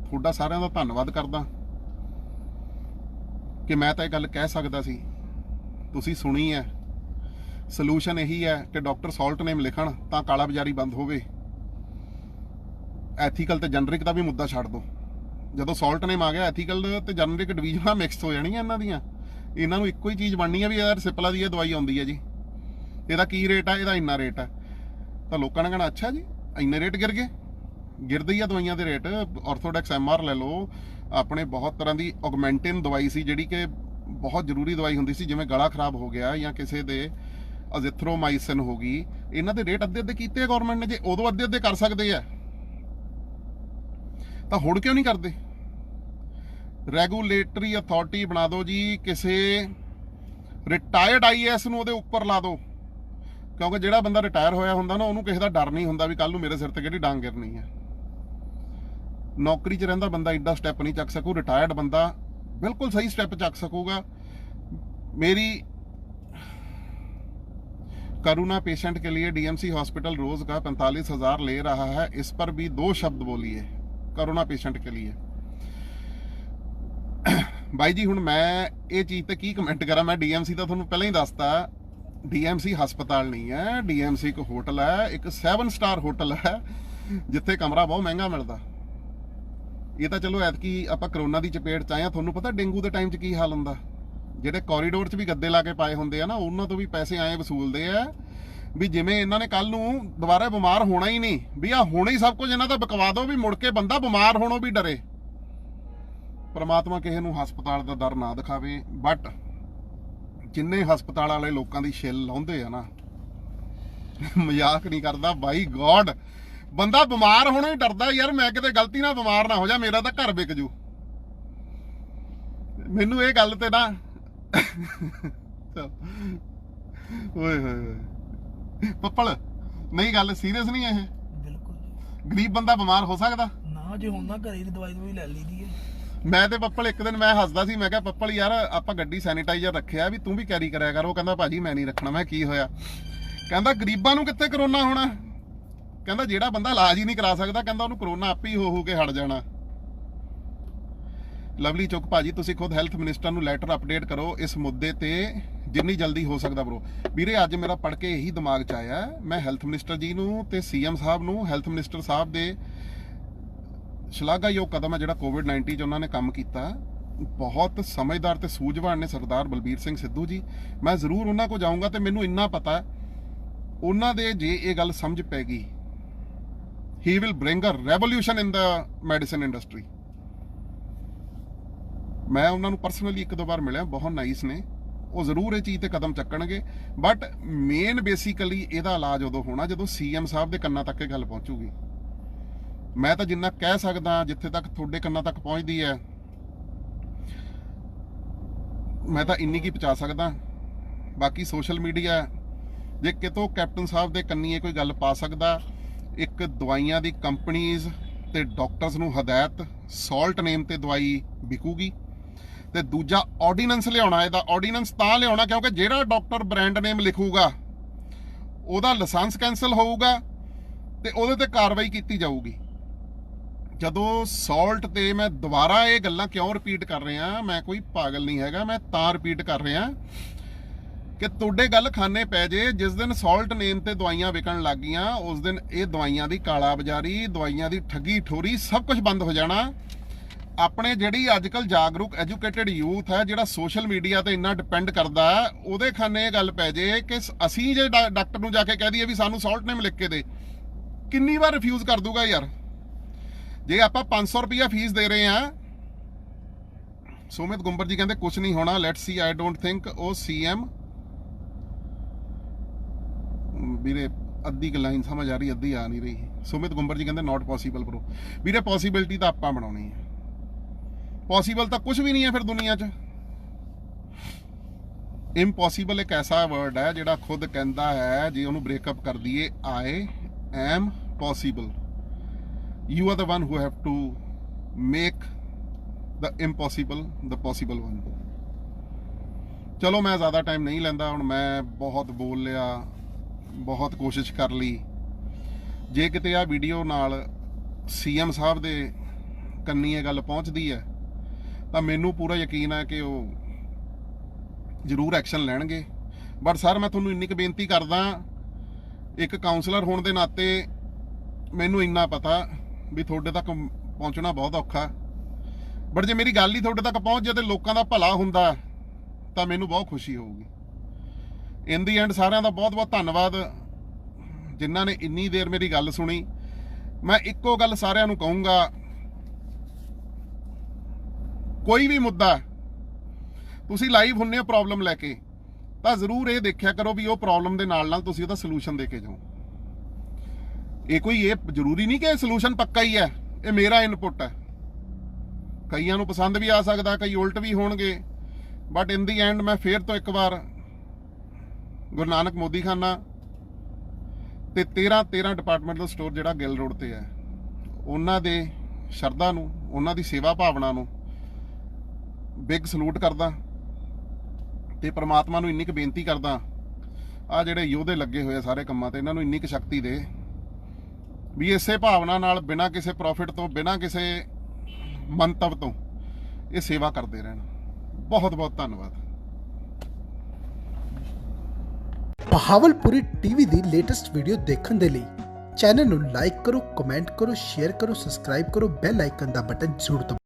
ਤੁਹਾਡਾ ਸਾਰਿਆਂ ਦਾ ਧੰਨਵਾਦ ਕਰਦਾ ਕਿ ਮੈਂ ਤਾਂ ਇਹ ਗੱਲ ਕਹਿ ਸਕਦਾ ਸੀ, ਤੁਸੀਂ ਸੁਣੀ ਹੈ। ਸੋਲੂਸ਼ਨ ਇਹੀ ਹੈ ਕਿ ਡਾਕਟਰ ਸॉल्ट नेम ਲਿਖਣ ਤਾਂ ਕਾਲਾ ਬਜ਼ਾਰੀ ਬੰਦ ਹੋਵੇ। ਐਥੀਕਲ ਤੇ ਜਨਰਿਕ ਦਾ ਵੀ ਮੁੱਦਾ ਛੱਡ ਦਿਓ। ਜਦੋਂ ਸॉल्ट नेम ਆ ਗਿਆ, ਐਥੀਕਲ ਤੇ ਜਨਰਿਕ ਡਿਵੀਜ਼ਨਾਂ ਮਿਕਸ ਹੋ ਜਾਣੀਆਂ ਇਹਨਾਂ ਦੀਆਂ। ਇਹਨਾਂ ਨੂੰ ਇੱਕੋ ਹੀ ਚੀਜ਼ ਬਣਨੀ ਹੈ ਵੀ ਯਾਰ ਸਿਪਲਾ ਦੀ ਇਹ ਦਵਾਈ ਆਉਂਦੀ ਹੈ ਜੀ, ਇਹਦਾ ਕੀ ਰੇਟ ਆ, ਇਹਦਾ ਇੰਨਾ ਰੇਟ ਆ। ਤਾਂ ਲੋਕਾਂ ਨੇ ਕਹਿਣਾ ਅੱਛਾ ਜੀ ਇੰਨੇ ਰੇਟ ਗਿਰ ਗਏ। ਗਿਰਦੇ ਹੀ ਆ ਦਵਾਈਆਂ ਦੇ ਰੇਟ। ਆਰਥੋਡੈਕਸ MR ਲੈ ਲਓ, ਆਪਣੇ ਬਹੁਤ ਤਰ੍ਹਾਂ ਦੀ ਔਗਮੈਂਟਿਨ ਦਵਾਈ ਸੀ ਜਿਹੜੀ ਕਿ ਬਹੁਤ ਜ਼ਰੂਰੀ ਦਵਾਈ ਹੁੰਦੀ ਸੀ, ਜਿਵੇਂ ਗਲਾ ਖਰਾਬ ਹੋ ਗਿਆ ਜਾਂ ਕਿਸੇ ਦੇ ਅਜ਼ਿਥਰੋਮਾਈਸਿਨ ਹੋ ਗਈ, ਇਹਨਾਂ ਦੇ ਰੇਟ ਅੱਧੇ ਕੀਤੇ ਆ ਗਵਰਨਮੈਂਟ ਨੇ। ਜੇ ਉਦੋਂ ਅੱਧੇ ਕਰ ਸਕਦੇ ਆ ਤਾਂ ਹੁਣ ਕਿਉਂ ਨਹੀਂ ਕਰਦੇ? ਰੈਗੂਲੇਟਰੀ ਅਥਾਰਟੀ ਬਣਾ ਦਿਓ ਜੀ, ਕਿਸੇ ਰਿਟਾਇਰਡ IAS ਨੂੰ ਉਹਦੇ ਉੱਪਰ ਲਾ ਦਿਓ, ਕਿਉਂਕਿ ਜਿਹੜਾ ਬੰਦਾ ਰਿਟਾਇਰ ਹੋਇਆ ਹੁੰਦਾ ਨਾ ਉਹਨੂੰ ਕਿਸੇ ਦਾ ਡਰ ਨਹੀਂ ਹੁੰਦਾ ਵੀ ਕੱਲ ਨੂੰ ਮੇਰੇ ਸਿਰ ਤੇ ਕਿਹੜੀ ਡਾਂਗ ਗਿਰਨੀ ਹੈ। ਨੌਕਰੀ 'ਚ ਰਹਿੰਦਾ ਬੰਦਾ ਏਡਾ ਸਟੈਪ ਨਹੀਂ ਚੱਕ ਸਕੂ, ਰਿਟਾਇਰਡ ਬੰਦਾ बिल्कुल सही स्टेप चक सकूगा। मेरी करुणा पेशेंट के लिए DMC हॉस्पिटल रोज का 45,000 ले रहा है, इस पर भी 2 शब्द बोलिए करुणा पेशेंट के लिए। भाई जी हुण मैं ये चीज़ ते की कमेंट करा, मैं DMC तो तुहानूं पहले ही दसता, DMC हस्पताल नहीं है, DMC एक होटल है, एक 7 स्टार होटल है जिथे कमरा बहुत महंगा मिलता। ਇਹ ਤਾਂ ਚਲੋ ਐਤਕੀ ਆਪਾਂ ਕਰੋਨਾ ਦੀ ਚਪੇਟ 'ਚ ਆਏ ਆ। ਤੁਹਾਨੂੰ ਪਤਾ ਡੇਂਗੂ ਦੇ ਟਾਈਮ 'ਚ ਕੀ ਹਾਲ ਹੁੰਦਾ, ਜਿਹੜੇ ਕੋਰੀਡੋਰ 'ਚ ਵੀ ਗੱਦੇ ਲਾ ਕੇ ਪਾਏ ਹੁੰਦੇ ਆ ਨਾ, ਉਹਨਾਂ ਤੋਂ ਵੀ ਪੈਸੇ ਆਏ ਵਸੂਲਦੇ ਆ ਵੀ ਜਿਵੇਂ ਇਹਨਾਂ ਨੇ ਕੱਲ ਨੂੰ ਦੁਬਾਰਾ ਬਿਮਾਰ ਹੋਣਾ ਹੀ ਨਹੀਂ, ਵੀ ਆ ਹੋਣਾ ਹੀ ਸਭ ਕੁਝ ਇਹਨਾਂ ਦਾ ਬਕਵਾ ਦਿਓ ਵੀ ਮੁੜ ਕੇ ਬੰਦਾ ਬਿਮਾਰ ਹੋਣੋਂ ਵੀ ਡਰੇ। ਪਰਮਾਤਮਾ ਕਿਸੇ ਨੂੰ ਹਸਪਤਾਲ ਦਾ ਦਰ ਨਾ ਦਿਖਾਵੇ, ਬਟ ਜਿੰਨੇ ਹਸਪਤਾਲ ਵਾਲੇ ਲੋਕਾਂ ਦੀ ਛਿੱਲ ਲਾਉਂਦੇ ਆ ਨਾ, ਮਜ਼ਾਕ ਨਹੀਂ ਕਰਦਾ ਬਾਈ ਗੋਡ, ਬੰਦਾ ਬਿਮਾਰ ਹੋਣੋਂ ਹੀ ਡਰਦਾ ਯਾਰ, ਮੈਂ ਕਿਤੇ ਗਲਤੀ ਨਾਲ ਬਿਮਾਰ ਨਾ ਹੋ ਜਾ, ਮੇਰਾ ਤਾਂ ਘਰ ਵਿਕ ਜੂ। ਮੈਨੂੰ ਇਹ ਗੱਲ ਤੇ ਨਾ ਓਏ ਹੋਏ ਪੱਪਲ, ਨਹੀਂ ਗੱਲ ਸੀਰੀਅਸ ਨਹੀਂ ਇਹ, ਬਿਲਕੁਲ ਗਰੀਬ ਬੰਦਾ ਬਿਮਾਰ ਹੋ ਸਕਦਾ ਨਾ, ਜੇ ਹੁੰਦਾ ਘਰੇ ਦੀ ਦਵਾਈ ਲੈ ਲਈਦੀ ਹੈ। ਮੈਂ ਤੇ ਪੱਪਲ ਇੱਕ ਦਿਨ ਮੈਂ ਹੱਸਦਾ ਸੀ, ਮੈਂ ਕਿਹਾ ਪੱਪਲ ਯਾਰ ਆਪਾਂ ਗੱਡੀ ਸੈਨੀਟਾਈਜ਼ਰ ਰੱਖਿਆ ਵੀ ਤੂੰ ਵੀ ਕੈਰੀ ਕਰਿਆ ਕਰ। ਉਹ ਕਹਿੰਦਾ ਭਾਜੀ ਮੈਂ ਨਹੀਂ ਰੱਖਣਾ। ਮੈਂ ਕੀ ਹੋਇਆ? ਕਹਿੰਦਾ ਗਰੀਬਾਂ ਨੂੰ ਕਿੱਥੇ ਕਰੋਨਾ ਹੋਣਾ, ਕਹਿੰਦਾ ਜਿਹੜਾ ਬੰਦਾ ਇਲਾਜ ਹੀ ਨਹੀਂ ਕਰਾ ਸਕਦਾ, ਕਹਿੰਦਾ ਉਹਨੂੰ ਕਰੋਨਾ ਆਪੇ ਹੀ ਹੋ ਕੇ ਹਟ ਜਾਣਾ। ਲਵਲੀ ਚੁੱਕ ਭਾਜੀ ਤੁਸੀਂ ਖੁਦ ਹੈਲਥ ਮਿਨਿਸਟਰ ਨੂੰ ਲੈਟਰ ਅਪਡੇਟ ਕਰੋ ਇਸ ਮੁੱਦੇ ਤੇ ਜਿੰਨੀ ਜਲਦੀ ਹੋ ਸਕਦਾ ਬਰੋ। ਵੀਰੇ ਅੱਜ ਮੇਰਾ ਪੜ੍ਹ ਕੇ ਇਹੀ ਦਿਮਾਗ 'ਚ ਆਇਆ, ਮੈਂ ਹੈਲਥ ਮਿਨਿਸਟਰ ਜੀ ਨੂੰ ਤੇ CM ਸਾਹਿਬ ਨੂੰ, ਹੈਲਥ ਮਿਨਿਸਟਰ ਸਾਹਿਬ ਦੇ ਸ਼ਲਾਘਾਯੋਗ ਕਦਮ ਹੈ ਜਿਹੜਾ COVID-19 'ਚ ਉਹਨਾਂ ਨੇ ਕੰਮ ਕੀਤਾ, ਬਹੁਤ ਸਮਝਦਾਰ ਤੇ ਸੂਝਵਾਨ ਨੇ ਸਰਦਾਰ ਬਲਬੀਰ ਸਿੰਘ ਸਿੱਧੂ ਜੀ। ਮੈਂ ਜ਼ਰੂਰ ਉਹਨਾਂ ਕੋਲ ਜਾਊਂਗਾ ਤੇ ਮੈਨੂੰ ਇੰਨਾ ਪਤਾ ਉਹਨਾਂ ਦੇ ਜੇ ਇਹ ਗੱਲ ਸਮਝ ਪੈ ਗਈ, he will bring a revolution in the medicine industry। ਮੈਂ ਉਹਨਾਂ ਨੂੰ ਪਰਸਨਲੀ 1-2 ਵਾਰ ਮਿਲਿਆ, ਬਹੁਤ ਨਾਈਸ ਨੇ ਉਹ, ਜ਼ਰੂਰ ਇਹ ਚੀਜ਼ ਤੇ ਕਦਮ ਚੱਕਣਗੇ। ਬਟ ਮੇਨ ਬੇਸਿਕਲੀ ਇਹਦਾ ਇਲਾਜ ਉਦੋਂ ਹੋਣਾ ਜਦੋਂ CM ਸਾਹਿਬ ਦੇ ਕੰਨਾਂ ਤੱਕ ਇਹ ਗੱਲ ਪਹੁੰਚੂਗੀ। ਮੈਂ ਤਾਂ ਜਿੰਨਾ ਕਹਿ ਸਕਦਾ, ਜਿੱਥੇ ਤੱਕ ਤੁਹਾਡੇ ਕੰਨਾਂ ਤੱਕ ਪਹੁੰਚਦੀ ਹੈ ਮੈਂ ਤਾਂ ਇੰਨੀ ਕੀ ਪਹੁੰਚਾ ਸਕਦਾ। ਬਾਕੀ ਸੋਸ਼ਲ ਮੀਡੀਆ ਜੇ ਕਿਤੋਂ ਕੈਪਟਨ ਸਾਹਿਬ ਦੇ ਕੰਨੀਏ ਕੋਈ ਗੱਲ ਪਾ ਸਕਦਾ, ਇੱਕ ਦਵਾਈਆਂ ਦੀ ਕੰਪਨੀਜ਼ ਤੇ ਡਾਕਟਰਸ ਨੂੰ ਹਦਾਇਤ, ਸਾਲਟ ਨੇਮ ਤੇ ਦਵਾਈ ਵਿਕੂਗੀ, ਤੇ ਦੂਜਾ ਆਰਡੀਨੈਂਸ ਲਿਆਉਣਾ। ਇਹਦਾ ਆਰਡੀਨੈਂਸ ਤਾਂ ਲਿਆਉਣਾ ਕਿਉਂਕਿ ਜਿਹੜਾ ਡਾਕਟਰ ਬ੍ਰਾਂਡ ਨੇਮ ਲਿਖੂਗਾ ਉਹਦਾ ਲਾਇਸੈਂਸ ਕੈਂਸਲ ਹੋਊਗਾ ਤੇ ਉਹਦੇ ਤੇ ਕਾਰਵਾਈ ਕੀਤੀ ਜਾਊਗੀ। ਜਦੋਂ ਸਾਲਟ ਤੇ, ਮੈਂ ਦੁਬਾਰਾ ਇਹ ਗੱਲਾਂ ਕਿਉਂ ਰਿਪੀਟ ਕਰ ਰਿਹਾ, ਮੈਂ ਕੋਈ ਪਾਗਲ ਨਹੀਂ ਹੈਗਾ, ਮੈਂ ਤਾਂ ਰਿਪੀਟ ਕਰ ਰਿਹਾ ਕਿ ਤੁਹਾਡੇ ਗੱਲ ਖਾਨੇ ਪੈ ਜੇ। ਜਿਸ ਦਿਨ ਸਾਲਟ ਨੇਮ ਤੇ ਦਵਾਈਆਂ ਵਿਕਣ ਲੱਗ ਗਈਆਂ ਉਸ ਦਿਨ ਇਹ ਦਵਾਈਆਂ ਦੀ ਕਾਲਾ ਬਾਜ਼ਾਰੀ, ਦਵਾਈਆਂ ਦੀ ਠੱਗੀ ਠੋਰੀ ਸਭ ਕੁਝ ਬੰਦ ਹੋ ਜਾਣਾ। ਆਪਣੇ ਜਿਹੜੀ ਅੱਜ ਕੱਲ ਜਾਗਰੂਕ ਐਜੂਕੇਟਿਡ ਯੂਥ ਹੈ ਜਿਹੜਾ ਸੋਸ਼ਲ ਮੀਡੀਆ ਤੇ ਇੰਨਾ ਡਿਪੈਂਡ ਕਰਦਾ, ਉਹਦੇ ਖਾਨੇ ਇਹ ਗੱਲ ਪੈ ਜੇ ਕਿ ਅਸੀਂ ਜੇ ਡਾਕਟਰ ਨੂੰ ਜਾ ਕੇ ਕਹਿ ਦਈਏ ਵੀ ਸਾਨੂੰ ਸਾਲਟ ਨੇਮ ਲਿਖ ਕੇ ਦੇ, ਕਿੰਨੀ ਵਾਰ ਰਿਫਿਊਜ਼ ਕਰ ਦੂਗਾ ਯਾਰ। ਜੇ ਆਪਾਂ 500 ਰੁਪਇਆ ਫੀਸ ਦੇ ਰਹੇ ਆ, ਸੁਮਿਤ ਗੁੰਬਰ ਜੀ ਕਹਿੰਦੇ ਕੁਝ ਨਹੀਂ ਹੋਣਾ, let's see, I don't think ਉਹ CM ਵੀਰੇ ਅੱਧੀ ਲਾਈਨ ਸਮਝ ਆ ਰਹੀ, ਅੱਧੀ ਆ ਨਹੀਂ ਰਹੀ। ਸੁਮਿਤ ਗੁੰਬਰ ਜੀ ਕਹਿੰਦੇ ਨਾਟ ਪੋਸੀਬਲ ਬ్రో। ਵੀਰੇ ਪੋਸੀਬਿਲਿਟੀ ਤਾਂ ਆਪਾਂ ਬਣਾਉਣੀ ਹੈ, ਪੋਸੀਬਲ ਤਾਂ ਕੁਝ ਵੀ ਨਹੀਂ ਹੈ ਫਿਰ ਦੁਨੀਆ 'ਚ। ਇੰਪੋਸੀਬਲ ਇੱਕ ਐਸਾ ਵਰਡ ਹੈ ਜਿਹੜਾ ਖੁਦ ਕਹਿੰਦਾ ਹੈ, ਜੇ ਉਹਨੂੰ ਬ੍ਰੇਕਅਪ ਕਰ ਦਈਏ, I am possible. You are the one who have to make the impossible the possible one. ਚਲੋ ਮੈਂ ਜ਼ਿਆਦਾ ਟਾਈਮ ਨਹੀਂ ਲੈਂਦਾ, ਹੁਣ ਮੈਂ ਬਹੁਤ ਬੋਲ ਲਿਆ, ਬਹੁਤ ਕੋਸ਼ਿਸ਼ ਕਰ ਲਈ। ਜੇ ਕਿਤੇ ਆ ਵੀਡੀਓ ਨਾਲ CM ਸਾਹਿਬ ਦੇ ਕੰਨੀ ਇਹ ਗੱਲ ਪਹੁੰਚਦੀ ਹੈ ਤਾਂ ਮੈਨੂੰ ਪੂਰਾ ਯਕੀਨ ਹੈ ਕਿ ਉਹ ਜ਼ਰੂਰ ਐਕਸ਼ਨ ਲੈਣਗੇ। ਬਟ ਸਰ ਮੈਂ ਤੁਹਾਨੂੰ ਇੰਨੀ ਕੁ ਬੇਨਤੀ ਕਰਦਾ, ਇੱਕ ਕਾਉਂਸਲਰ ਹੋਣ ਦੇ ਨਾਤੇ ਮੈਨੂੰ ਇੰਨਾ ਪਤਾ ਵੀ ਤੁਹਾਡੇ ਤੱਕ ਪਹੁੰਚਣਾ ਬਹੁਤ ਔਖਾ, ਬਟ ਜੇ ਮੇਰੀ ਗੱਲ ਹੀ ਤੁਹਾਡੇ ਤੱਕ ਪਹੁੰਚ ਜਾਏ ਤੇ ਲੋਕਾਂ ਦਾ ਭਲਾ ਹੁੰਦਾ ਤਾਂ ਮੈਨੂੰ ਬਹੁਤ ਖੁਸ਼ੀ ਹੋਊਗੀ। ਇਨ ਦੀ ਐਂਡ ਸਾਰਿਆਂ ਦਾ ਬਹੁਤ ਬਹੁਤ ਧੰਨਵਾਦ ਜਿਨ੍ਹਾਂ ਨੇ ਇੰਨੀ ਦੇਰ ਮੇਰੀ ਗੱਲ ਸੁਣੀ। ਮੈਂ ਇੱਕੋ ਗੱਲ ਸਾਰਿਆਂ ਨੂੰ ਕਹੂੰਗਾ, ਕੋਈ ਵੀ ਮੁੱਦਾ ਤੁਸੀਂ ਲਾਈਵ ਹੁੰਨੇ ਹੋ ਪ੍ਰੋਬਲਮ ਲੈ ਕੇ, ਤਾਂ ਜ਼ਰੂਰ ਇਹ ਦੇਖਿਆ ਕਰੋ ਵੀ ਉਹ ਪ੍ਰੋਬਲਮ ਦੇ ਨਾਲ ਨਾਲ ਤੁਸੀਂ ਉਹਦਾ ਸੋਲੂਸ਼ਨ ਦੇ ਕੇ ਜਾਓ। ਇਹ ਜ਼ਰੂਰੀ ਨਹੀਂ ਕਿ ਸੋਲੂਸ਼ਨ ਪੱਕਾ ਹੀ ਹੈ, ਇਹ ਮੇਰਾ ਇਨਪੁੱਟ ਹੈ। ਕਈਆਂ ਨੂੰ ਪਸੰਦ ਵੀ ਆ ਸਕਦਾ, ਕਈ ਉਲਟ ਵੀ ਹੋਣਗੇ, ਬਟ ਇਨ ਦੀ ਐਂਡ ਮੈਂ ਫੇਰ ਤੋਂ ਇੱਕ ਵਾਰ ਗੁਰੂ ਨਾਨਕ ਮੋਦੀ ਖਾਨਾ ਤੇ 13 ਡਿਪਾਰਟਮੈਂਟਲ ਸਟੋਰ ਜਿਹੜਾ ਗਿੱਲ ਰੋਡ ਤੇ ਹੈ, ਉਹਨਾਂ ਦੇ ਸ਼ਰਧਾ ਨੂੰ, ਉਹਨਾਂ ਦੀ ਸੇਵਾ ਭਾਵਨਾ ਨੂੰ ਬਿਗ ਸਲੂਟ ਕਰਦਾ ਤੇ ਪ੍ਰਮਾਤਮਾ ਨੂੰ ਇੰਨੀ ਕੁ ਬੇਨਤੀ ਕਰਦਾ, ਆ ਜਿਹੜੇ ਯੋਧੇ ਲੱਗੇ ਹੋਏ ਆ ਸਾਰੇ ਕੰਮਾਂ ਤੇ, ਇਹਨਾਂ ਨੂੰ ਇੰਨੀ ਕੁ ਸ਼ਕਤੀ ਦੇ ਵੀ ਇਸੇ ਭਾਵਨਾ ਨਾਲ ਬਿਨਾਂ ਕਿਸੇ ਪ੍ਰੋਫਿਟ ਤੋਂ, ਬਿਨਾਂ ਕਿਸੇ ਮੰਤਵ ਤੋਂ ਇਹ ਸੇਵਾ ਕਰਦੇ ਰਹਿਣ। ਬਹੁਤ ਬਹੁਤ ਧੰਨਵਾਦ। ਬਹਾਵਲਪੁਰੀ ਟੀਵੀ ਦੀ ਲੇਟੈਸਟ ਵੀਡੀਓ ਦੇਖਣ ਦੇ ਲਈ ਚੈਨਲ ਨੂੰ ਲਾਈਕ ਕਰੋ, ਕਮੈਂਟ ਕਰੋ, ਸ਼ੇਅਰ ਕਰੋ, ਸਬਸਕ੍ਰਾਈਬ ਕਰੋ, ਬੈਲ ਆਈਕਨ ਦਾ ਬਟਨ ਜ਼ਰੂਰ ਦਬਾਓ।